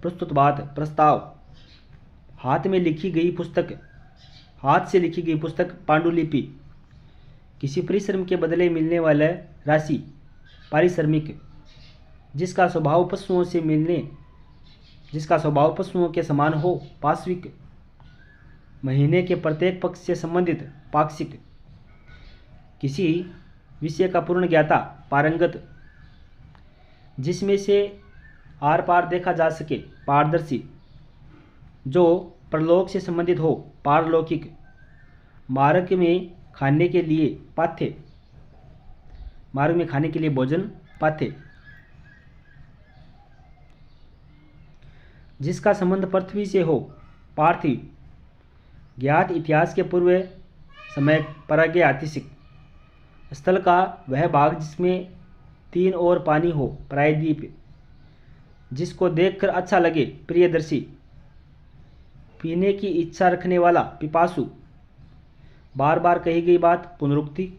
प्रस्तुत बात, प्रस्ताव। हाथ से लिखी गई पुस्तक, पांडुलिपि। किसी परिश्रम के बदले मिलने वाला राशि, पारिश्रमिक। जिसका स्वभाव पशुओं के समान हो, पाश्विक। महीने के प्रत्येक पक्ष से संबंधित, पाक्षिक। किसी विषय का पूर्ण ज्ञाता, पारंगत। जिसमें से आर पार देखा जा सके, पारदर्शी। जो परलोक से संबंधित हो, पारलौकिक। मार्ग में खाने के लिए, पाथ्य। मार्ग में खाने के लिए भोजन, पाथ्य। जिसका संबंध पृथ्वी से हो, पार्थिव। ज्ञात इतिहास के पूर्व समय, प्रागैतिहासिक। स्थल का वह भाग जिसमें 3 ओर पानी हो, प्रायद्वीप। जिसको देखकर अच्छा लगे, प्रियदर्शी। पीने की इच्छा रखने वाला पिपासु, बार बार कही गई बात पुनरुक्ति,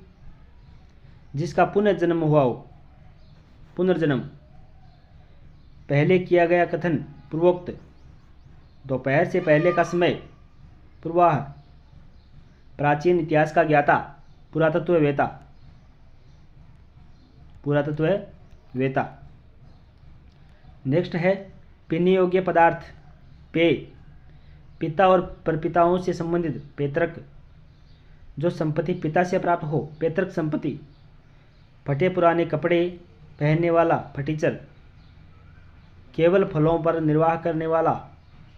जिसका पुनर्जन्म हुआ हो पुनर्जन्म, पहले किया गया कथन पूर्वोक्त, दोपहर से पहले का समय पूर्वाह, प्राचीन इतिहास का ज्ञाता पुरातत्ववेता पुरातत्ववेता। नेक्स्ट है पीने योग्य पदार्थ पेय, पिता और परपिताओं से संबंधित पैतृक, जो संपत्ति पिता से प्राप्त हो पैतृक संपत्ति, फटे पुराने कपड़े पहनने वाला फटीचर, केवल फलों पर निर्वाह करने वाला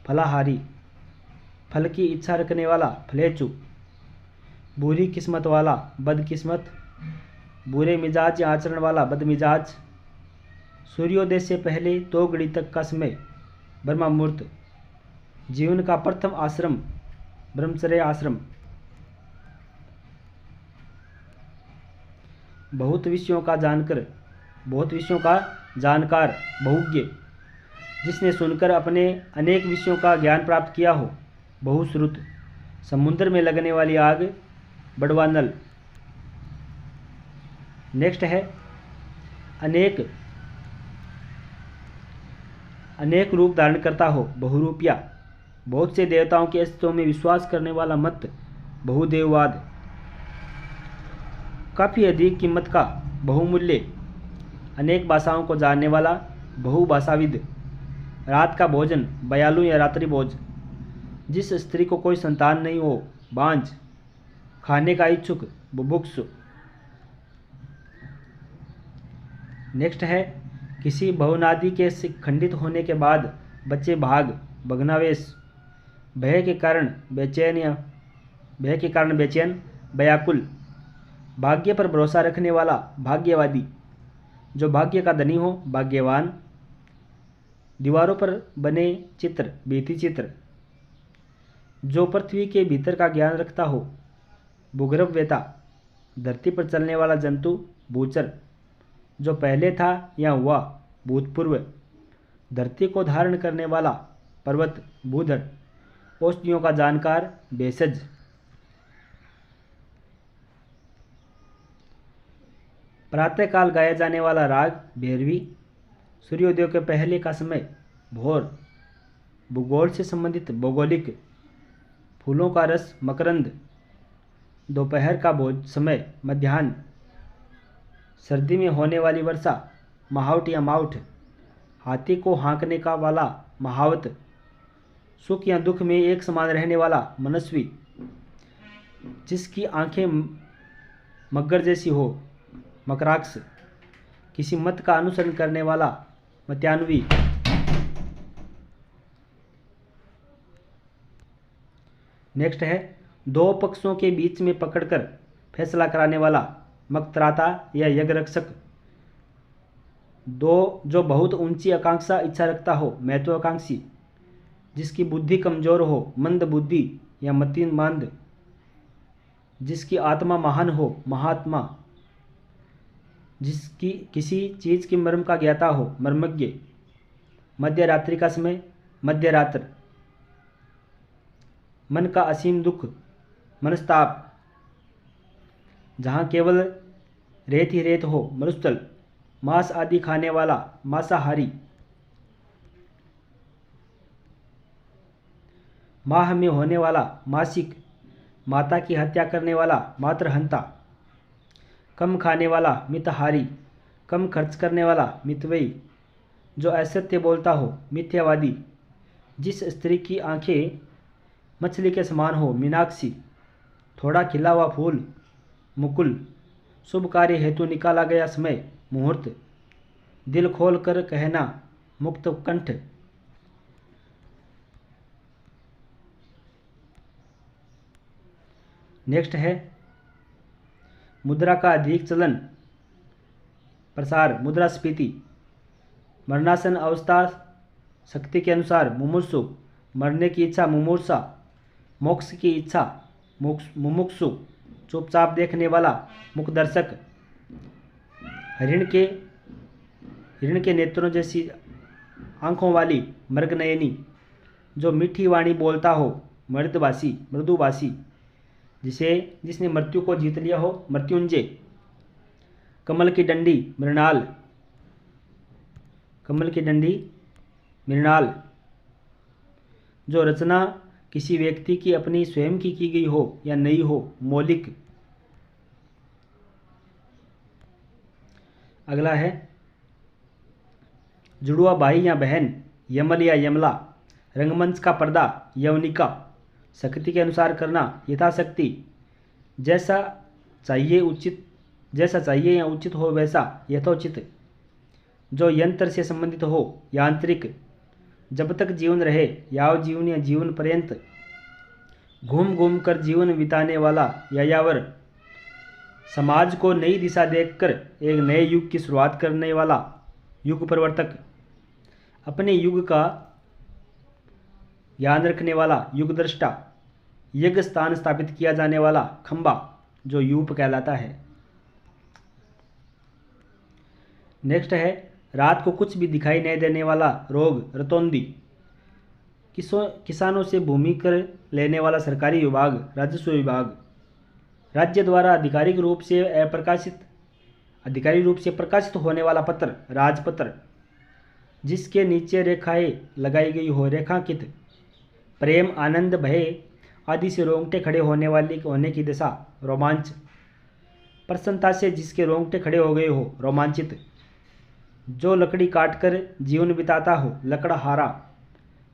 फलाहारी, फल की इच्छा रखने वाला फलेचु, बुरी किस्मत वाला बदकिस्मत, बुरे मिजाज या आचरण वाला बदमिजाज, सूर्योदय से पहले 2 घड़ी तक का समय ब्रह्म मुहूर्त, जीवन का प्रथम आश्रम ब्रह्मचर्य आश्रम। बहुत विषयों का जानकार बहुज्ञ, जिसने सुनकर अपने अनेक विषयों का ज्ञान प्राप्त किया हो बहुश्रुत, समुद्र में लगने वाली आग बड़वा नल। नेक्स्ट है अनेक रूप धारण करता हो बहुरूपिया, बहुत से देवताओं के अस्तित्व में विश्वास करने वाला मत बहुदेववाद, काफ़ी अधिक कीमत का बहुमूल्य, अनेक भाषाओं को जानने वाला बहुभाषाविद, रात का भोजन बयालु या रात्रि भोज, जिस स्त्री को कोई संतान नहीं हो बांझ, खाने का इच्छुक बुभुक्षु। नेक्स्ट है किसी भवनादि के खंडित होने के बाद बच्चे भग्नावेश, भय के कारण बेचैन व्याकुल, भाग्य पर भरोसा रखने वाला भाग्यवादी, जो भाग्य का धनी हो भाग्यवान, दीवारों पर बने चित्र भित्ति चित्र, जो पृथ्वी के भीतर का ज्ञान रखता हो भूगर्भवेता, धरती पर चलने वाला जंतु भूचर, जो पहले था या हुआ भूतपूर्व, धरती को धारण करने वाला पर्वत भूधर, औषधियों का जानकार भेषज। प्रातःकाल गाया जाने वाला राग भैरवी, सूर्योदय के पहले का समय भोर, भूगोल से संबंधित भौगोलिक, फूलों का रस मकरंद, दोपहर का भोज समय मध्याह्न, सर्दी में होने वाली वर्षा महावट या माउठ, हाथी को हाँकने का वाला महावत, सुख या दुख में एक समान रहने वाला मनस्वी, जिसकी आंखें मगर जैसी हो मकराक्ष, किसी मत का अनुसरण करने वाला मत्यान्वी। नेक्स्ट है 2 पक्षों के बीच में पकड़कर फैसला कराने वाला मकत्राता या यज्ञरक्षक, जो बहुत ऊंची आकांक्षा इच्छा रखता हो महत्वाकांक्षी, जिसकी बुद्धि कमजोर हो मंद बुद्धि या मतीन मांद, जिसकी आत्मा महान हो महात्मा, जिसकी किसी चीज़ की मर्म का ज्ञाता हो मर्मज्ञ, मध्य रात्रि का समय मध्यरात्र, मन का असीम दुख मनस्ताप, जहाँ केवल रेत ही रेत हो मरुस्थल, मांस आदि खाने वाला मांसाहारी, माह में होने वाला मासिक, माता की हत्या करने वाला मातृहंता, कम खाने वाला मितहारी, कम खर्च करने वाला मितव्ययी, जो असत्य बोलता हो मिथ्यावादी, जिस स्त्री की आंखें मछली के समान हो मीनाक्षी, थोड़ा खिला हुआ फूल मुकुल, शुभ कार्य हेतु निकाला गया समय मुहूर्त, दिल खोल कर कहना मुक्त कंठ। नेक्स्ट है मुद्रा का अधिक चलन प्रसार मुद्रास्फीति, मरणासन अवस्था शक्ति के अनुसार मुमुक्षु, मरने की इच्छा मुमूर्षा, मोक्ष की इच्छा मुमुक्षु, चुपचाप देखने वाला मुखदर्शक, हिरण के नेत्रों जैसी आंखों वाली मृगनयनी, जो मीठी वाणी बोलता हो, मृदुभाषी, जिसने मृत्यु को जीत लिया हो, मृत्युंजय। कमल की डंडी, मृणाल, कमल की डंडी मृणाल। जो रचना किसी व्यक्ति की अपनी स्वयं की गई हो या नई हो, मौलिक। अगला है जुड़वा भाई या बहन, यमल या यमला। रंगमंच का पर्दा, यवनिका। शक्ति के अनुसार करना, यथाशक्ति। जैसा चाहिए या उचित हो वैसा, यथोचित। जो यंत्र से संबंधित हो, यांत्रिक। जब तक जीवन रहे, याव जीवन या जीवन पर्यंत। घूम घूम कर जीवन बिताने वाला, यायावर। समाज को नई दिशा देखकर एक नए युग की शुरुआत करने वाला, युग परिवर्तक। अपने युग का ज्ञान रखने वाला, युग दृष्टा। यज्ञ स्थान स्थापित किया जाने वाला, खंबा, जो यूप कहलाता है। नेक्स्ट है रात को कुछ भी दिखाई नहीं देने वाला रोग, रतौंधी। किसानों से भूमि कर लेने वाला सरकारी विभाग, राजस्व विभाग। राज्य द्वारा आधिकारिक रूप से प्रकाशित होने वाला पत्र, राजपत्र। जिसके नीचे रेखाएं लगाई गई हो, रेखांकित। प्रेम, आनंद, भय आदि से रोंगटे खड़े होने की दशा, रोमांच। प्रसन्नता से जिसके रोंगटे खड़े हो गए हो, रोमांचित। जो लकड़ी काटकर जीवन बिताता हो, लकड़हारा।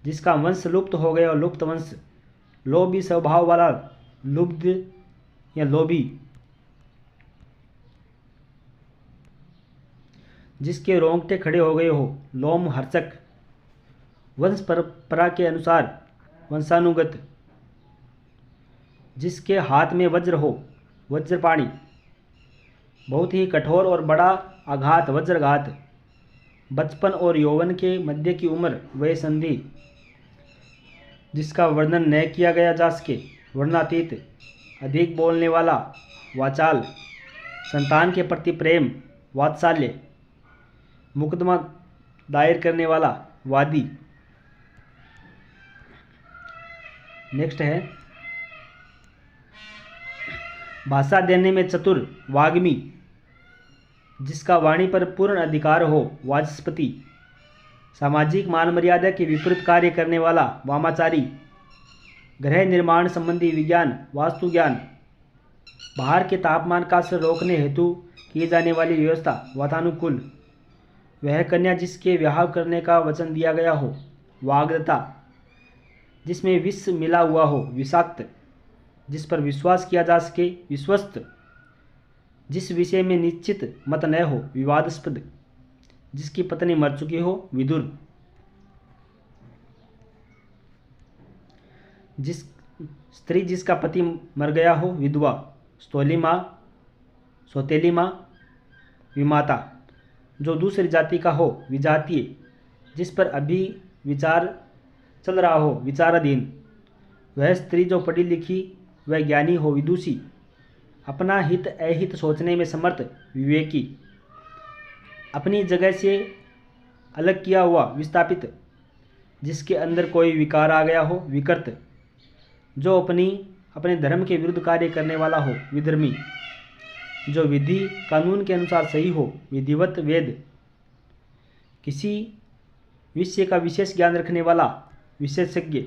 जिसका वंश लुप्त हो गया हो, लुप्त वंश। लोभी स्वभाव वाला, लुब्ध या लोभी। जिसके रोंगटे खड़े हो गए हो, लोमहर्षक। वंश परंपरा के अनुसार, वंशानुगत। जिसके हाथ में वज्र हो, वज्रपाणी। बहुत ही कठोर और बड़ा आघात, वज्रघात। बचपन और यौवन के मध्य की उम्र, वह संधि। जिसका वर्णन न किया गया जा सके, वर्णातीत। अधिक बोलने वाला, वाचाल। संतान के प्रति प्रेम, वात्सल्य। मुकदमा दायर करने वाला, वादी। नेक्स्ट है भाषा देने में चतुर, वाग्मी। जिसका वाणी पर पूर्ण अधिकार हो, वाचस्पति। सामाजिक मान मर्यादा के विपरीत कार्य करने वाला, वामाचारी। गृह निर्माण संबंधी विज्ञान, वास्तु ज्ञान। बाहर के तापमान का असर रोकने हेतु की जाने वाली व्यवस्था, वातानुकूल। वह कन्या जिसके विवाह करने का वचन दिया गया हो, वाग्दत्ता। जिसमें विष मिला हुआ हो, विषाक्त। जिस पर विश्वास किया जा सके, विश्वस्त। जिस विषय में निश्चित मत न हो, विवादास्पद। जिसकी पत्नी मर चुकी हो, विदुर। जिसका पति मर गया हो, विधवा। सौतेली माँ, विमाता। जो दूसरी जाति का हो, विजातीय। जिस पर अभी विचार चल रहा हो, विचाराधीन। वह स्त्री जो पढ़ी लिखी वह ज्ञानी हो, विदुषी। अपना हित अहित सोचने में समर्थ, विवेकी। अपनी जगह से अलग किया हुआ, विस्थापित। जिसके अंदर कोई विकार आ गया हो, विकृत। जो अपने धर्म के विरुद्ध कार्य करने वाला हो, विधर्मी। जो विधि कानून के अनुसार सही हो, विधिवत, वेद। किसी विषय का विशेष ज्ञान रखने वाला, विशेषज्ञ।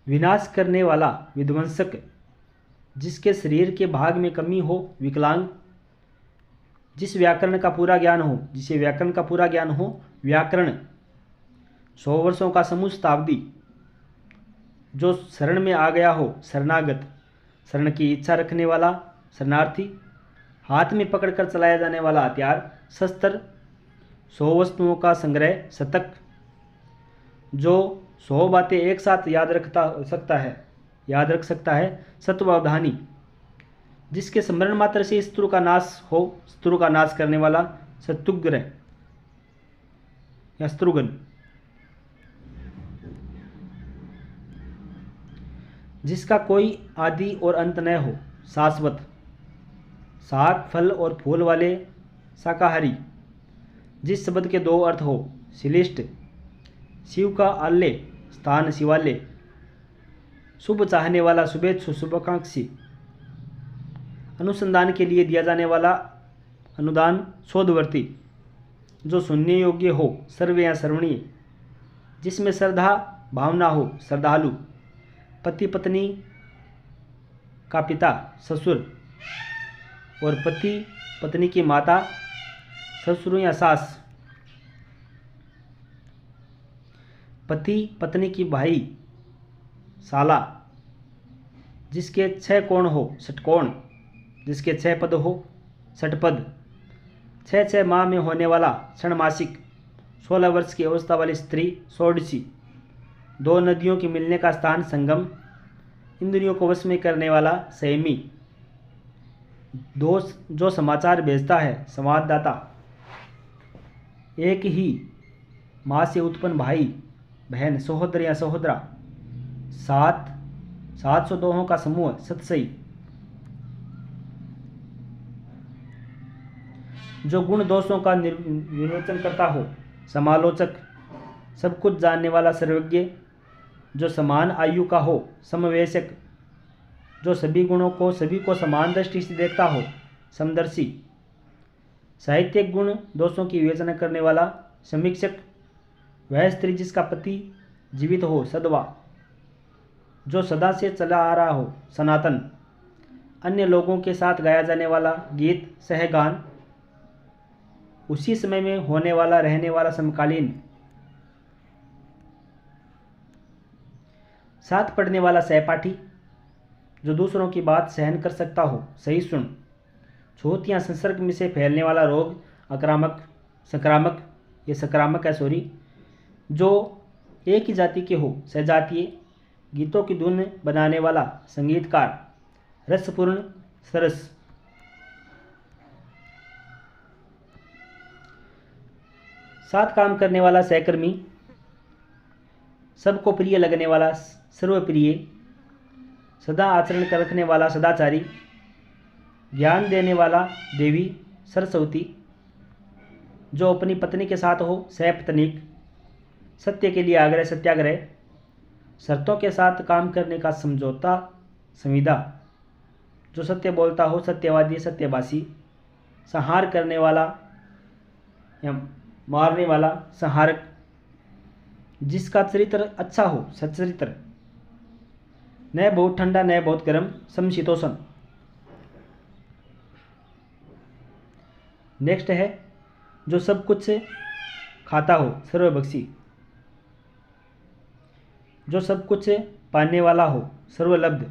विनाश करने वाला, विध्वंसक। जिसके शरीर के भाग में कमी हो, विकलांग। जिसे व्याकरण का पूरा ज्ञान हो, व्याकरण। 100 वर्षों का समूह, शताब्दी। जो शरण में आ गया हो, शरणागत। शरण की इच्छा रखने वाला, शरणार्थी। हाथ में पकड़कर चलाया जाने वाला हथियार, शस्त्र। 100 वस्तुओं का संग्रह, शतक। जो 100 बातें एक साथ याद रख सकता है, सत्वावधानी। जिसके स्मरण मात्र से शत्रु का नाश हो, शत्रु का नाश करने वाला, शत्रुघ्न या शत्रुघ्न। जिसका कोई आदि और अंत न हो, शाश्वत। शाक, फल और फूल वाले, शाकाहारी। जिस शब्द के 2 अर्थ हो, शिलिष्ट, शिव का आल्य स्थान शिवालय, शुभ चाहने वाला शुभेच्छु शुभाकांक्षी, अनुसंधान के लिए दिया जाने वाला अनुदान शोधवर्ती, जो सुनने योग्य हो सर्व या सर्वणीय, जिसमें श्रद्धा भावना हो श्रद्धालु, पति पत्नी का पिता ससुर और पति पत्नी की माता ससुर या सास, पति पत्नी की भाई साला, जिसके 6 कोण हो षटकोण, जिसके 6 पद हो षटपद, 6 माह में होने वाला षणमासिक, 16 वर्ष की अवस्था वाली स्त्री षोडशी, 2 नदियों के मिलने का स्थान संगम, इंद्रियों को वश में करने वाला संयमी, जो समाचार भेजता है संवाददाता, एक ही माँ से उत्पन्न भाई बहन सहोदर या सहोदरा, 700 दोहों का समूह सतसई, जो गुण दोषों का विवेचन करता हो समालोचक, सब कुछ जानने वाला सर्वज्ञ, जो समान आयु का हो समवेशक, जो सभी गुणों को सभी को समान दृष्टि से देखता हो समदर्शी, साहित्यिक गुण दोषों की विवेचना करने वाला समीक्षक, वह स्त्री जिसका पति जीवित हो सदवा, जो सदा से चला आ रहा हो सनातन, अन्य लोगों के साथ गाया जाने वाला गीत सहगान, उसी समय में होने वाला रहने वाला समकालीन, साथ पढ़ने वाला सहपाठी, जो दूसरों की बात सहन कर सकता हो सहिष्णु, छूत या संसर्ग में से फैलने वाला रोग संक्रामक है जो एक ही जाति के हो सजातीय, गीतों की धुन बनाने वाला संगीतकार, रसपूर्ण सरस, साथ काम करने वाला सहकर्मी, सबको प्रिय लगने वाला सर्वप्रिय, सदा आचरण कर रखने वाला सदाचारी, ज्ञान देने वाला देवी सरस्वती, जो अपनी पत्नी के साथ हो सपत्नीक, सत्य के लिए आग्रह सत्याग्रह, शर्तों के साथ काम करने का समझौता संविदा, जो सत्य बोलता हो सत्यवादी सत्यभाषी, संहार करने वाला या मारने वाला संहारक, जिसका चरित्र अच्छा हो सच्चरित्र, न बहुत ठंडा न बहुत गर्म समशीतोष्ण। नेक्स्ट है जो सब कुछ खाता हो सर्वभक्षी, जो सब कुछ पाने वाला हो सर्वलब्ध,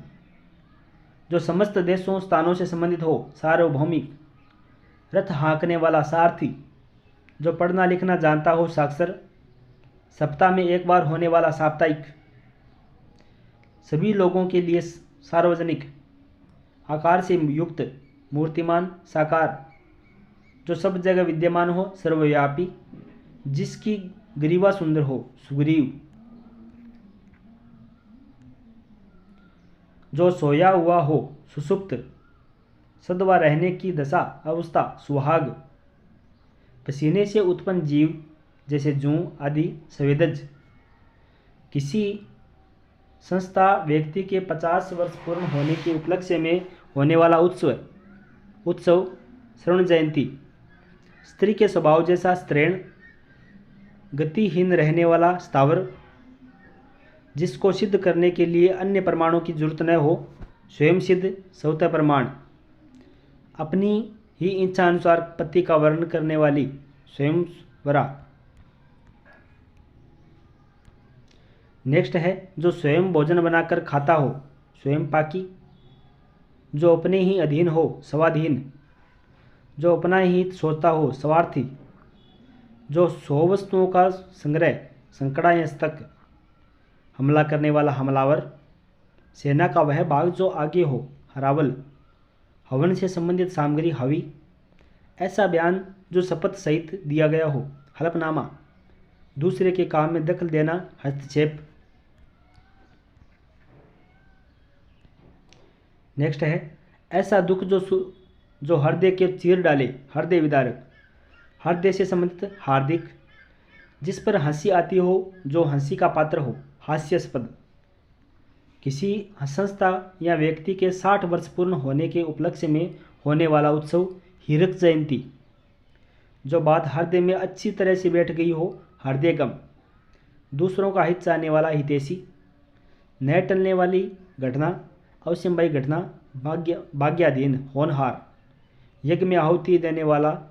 जो समस्त देशों स्थानों से संबंधित हो सार्वभौमिक, रथ हाँकने वाला सारथी, जो पढ़ना लिखना जानता हो साक्षर, सप्ताह में एक बार होने वाला साप्ताहिक, सभी लोगों के लिए सार्वजनिक, आकार से युक्त मूर्तिमान साकार, जो सब जगह विद्यमान हो सर्वव्यापी, जिसकी ग्रीवा सुंदर हो सुग्रीव, जो सोया हुआ हो सुसुप्त, सदवा रहने की दशा अवस्था सुहाग, पसीने से उत्पन्न जीव जैसे जूं आदि सवेदज, किसी संस्था व्यक्ति के 50 वर्ष पूर्ण होने के उपलक्ष्य में होने वाला उत्सव श्रवण जयंती, स्त्री के स्वभाव जैसा स्त्रैण, गतिहीन रहने वाला स्थावर, जिसको सिद्ध करने के लिए अन्य प्रमाणों की जरूरत न हो स्वयं सिद्ध स्वतः प्रमाण, अपनी ही इच्छा अनुसार पति का वर्णन करने वाली स्वयंवरा। नेक्स्ट है जो स्वयं भोजन बनाकर खाता हो स्वयं पाकी, जो अपने ही अधीन हो स्वाधीन, जो अपना ही सोचता हो स्वार्थी, जो 100 वस्तुओं का संग्रह संकड़ा या तक, हमला करने वाला हमलावर, सेना का वह भाग जो आगे हो हरावल, हवन से संबंधित सामग्री हवी, ऐसा बयान जो शपथ सहित दिया गया हो हलफनामा, दूसरे के काम में दखल देना हस्तक्षेप। नेक्स्ट है ऐसा दुख जो हृदय के चीर डाले हृदय विदारक, हृदय से संबंधित हार्दिक, जिस पर हंसी आती हो, जो हंसी का पात्र हो, हास्यास्पद। किसी संस्था या व्यक्ति के 60 वर्ष पूर्ण होने के उपलक्ष्य में होने वाला उत्सव, हीरक जयंती। जो बात हृदय में अच्छी तरह से बैठ गई हो, हृदयगम। दूसरों का हित चाहने वाला, हितैषी। न टलने वाली घटना, अवश्यंभावी घटना, भाग्याधीन, होनहार। यज्ञ में आहुति देने वाला,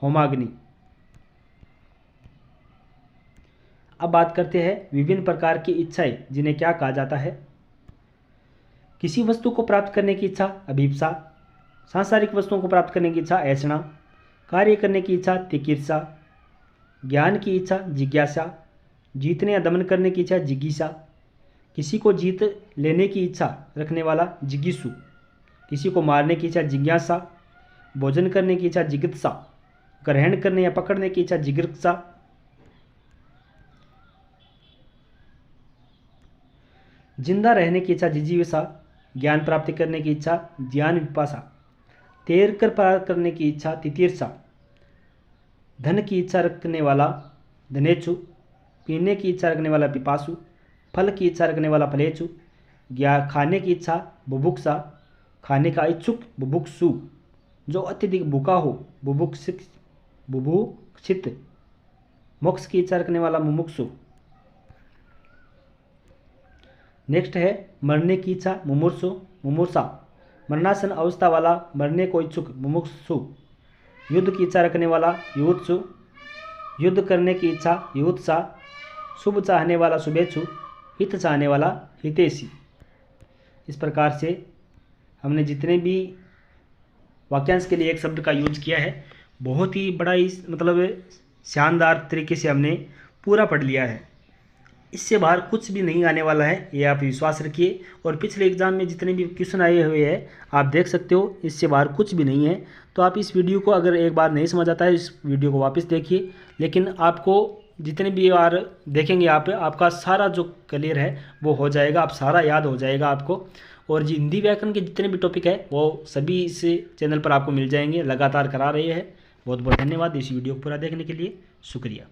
होमाग्नि। अब बात करते हैं विभिन्न प्रकार की इच्छाएं, जिन्हें क्या कहा जाता है। किसी वस्तु को प्राप्त करने की इच्छा, अभिप्सा। सांसारिक वस्तुओं को प्राप्त करने की इच्छा, ऐषणा। कार्य करने की इच्छा, तिकीर्षा। ज्ञान की इच्छा, जिज्ञासा। जीतने या दमन करने की इच्छा, जिगीषा। किसी को जीत लेने की इच्छा रखने वाला, जिगीषु। किसी को मारने की इच्छा, जिज्ञासा। भोजन करने की इच्छा, जिगित्सा। ग्रहण करने या पकड़ने की इच्छा, जिगृत्सा। जिंदा रहने की इच्छा, जिजीविषा। ज्ञान प्राप्ति करने की इच्छा, ज्ञान विपाशा। तैर कर पार करने की इच्छा, तितीर्षा। धन की इच्छा रखने वाला, धनेच्छु। पीने की इच्छा रखने वाला, पिपासु। फल की इच्छा रखने वाला, फलेच्छु। खाने की इच्छा, बुभुक्षा। खाने का इच्छुक, बुभुक्षु। जो अत्यधिक भूखा हो, बुभुक्षित। मोक्ष की इच्छा रखने वाला, मुमुक्षु। नेक्स्ट है मरने की इच्छा, मुमूर्षा। मरणासन अवस्था वाला, मरने को इच्छुक, मुमुक्षु। युद्ध की इच्छा रखने वाला, युवत्सु। युद्ध करने की इच्छा, युवत्सा। शुभ चाहने वाला, शुभेच्छु। हित चाहने वाला, हितैषी। इस प्रकार से हमने जितने भी वाक्यांश के लिए एक शब्द का यूज किया है, बहुत ही बड़ा मतलब शानदार तरीके से हमने पूरा पढ़ लिया है। इससे बाहर कुछ भी नहीं आने वाला है, ये आप विश्वास रखिए। और पिछले एग्जाम में जितने भी क्वेश्चन आए हुए हैं आप देख सकते हो, इससे बाहर कुछ भी नहीं है। तो आप इस वीडियो को अगर एक बार नहीं समझ आता है, इस वीडियो को वापस देखिए। लेकिन आपको जितने भी बार देखेंगे आपका सारा जो क्लियर है वो हो जाएगा, आप सारा याद हो जाएगा आपको। और जी हिंदी व्याकरण के जितने भी टॉपिक है वो सभी इस चैनल पर आपको मिल जाएंगे, लगातार करा रहे हैं। बहुत बहुत धन्यवाद इस वीडियो को पूरा देखने के लिए, शुक्रिया।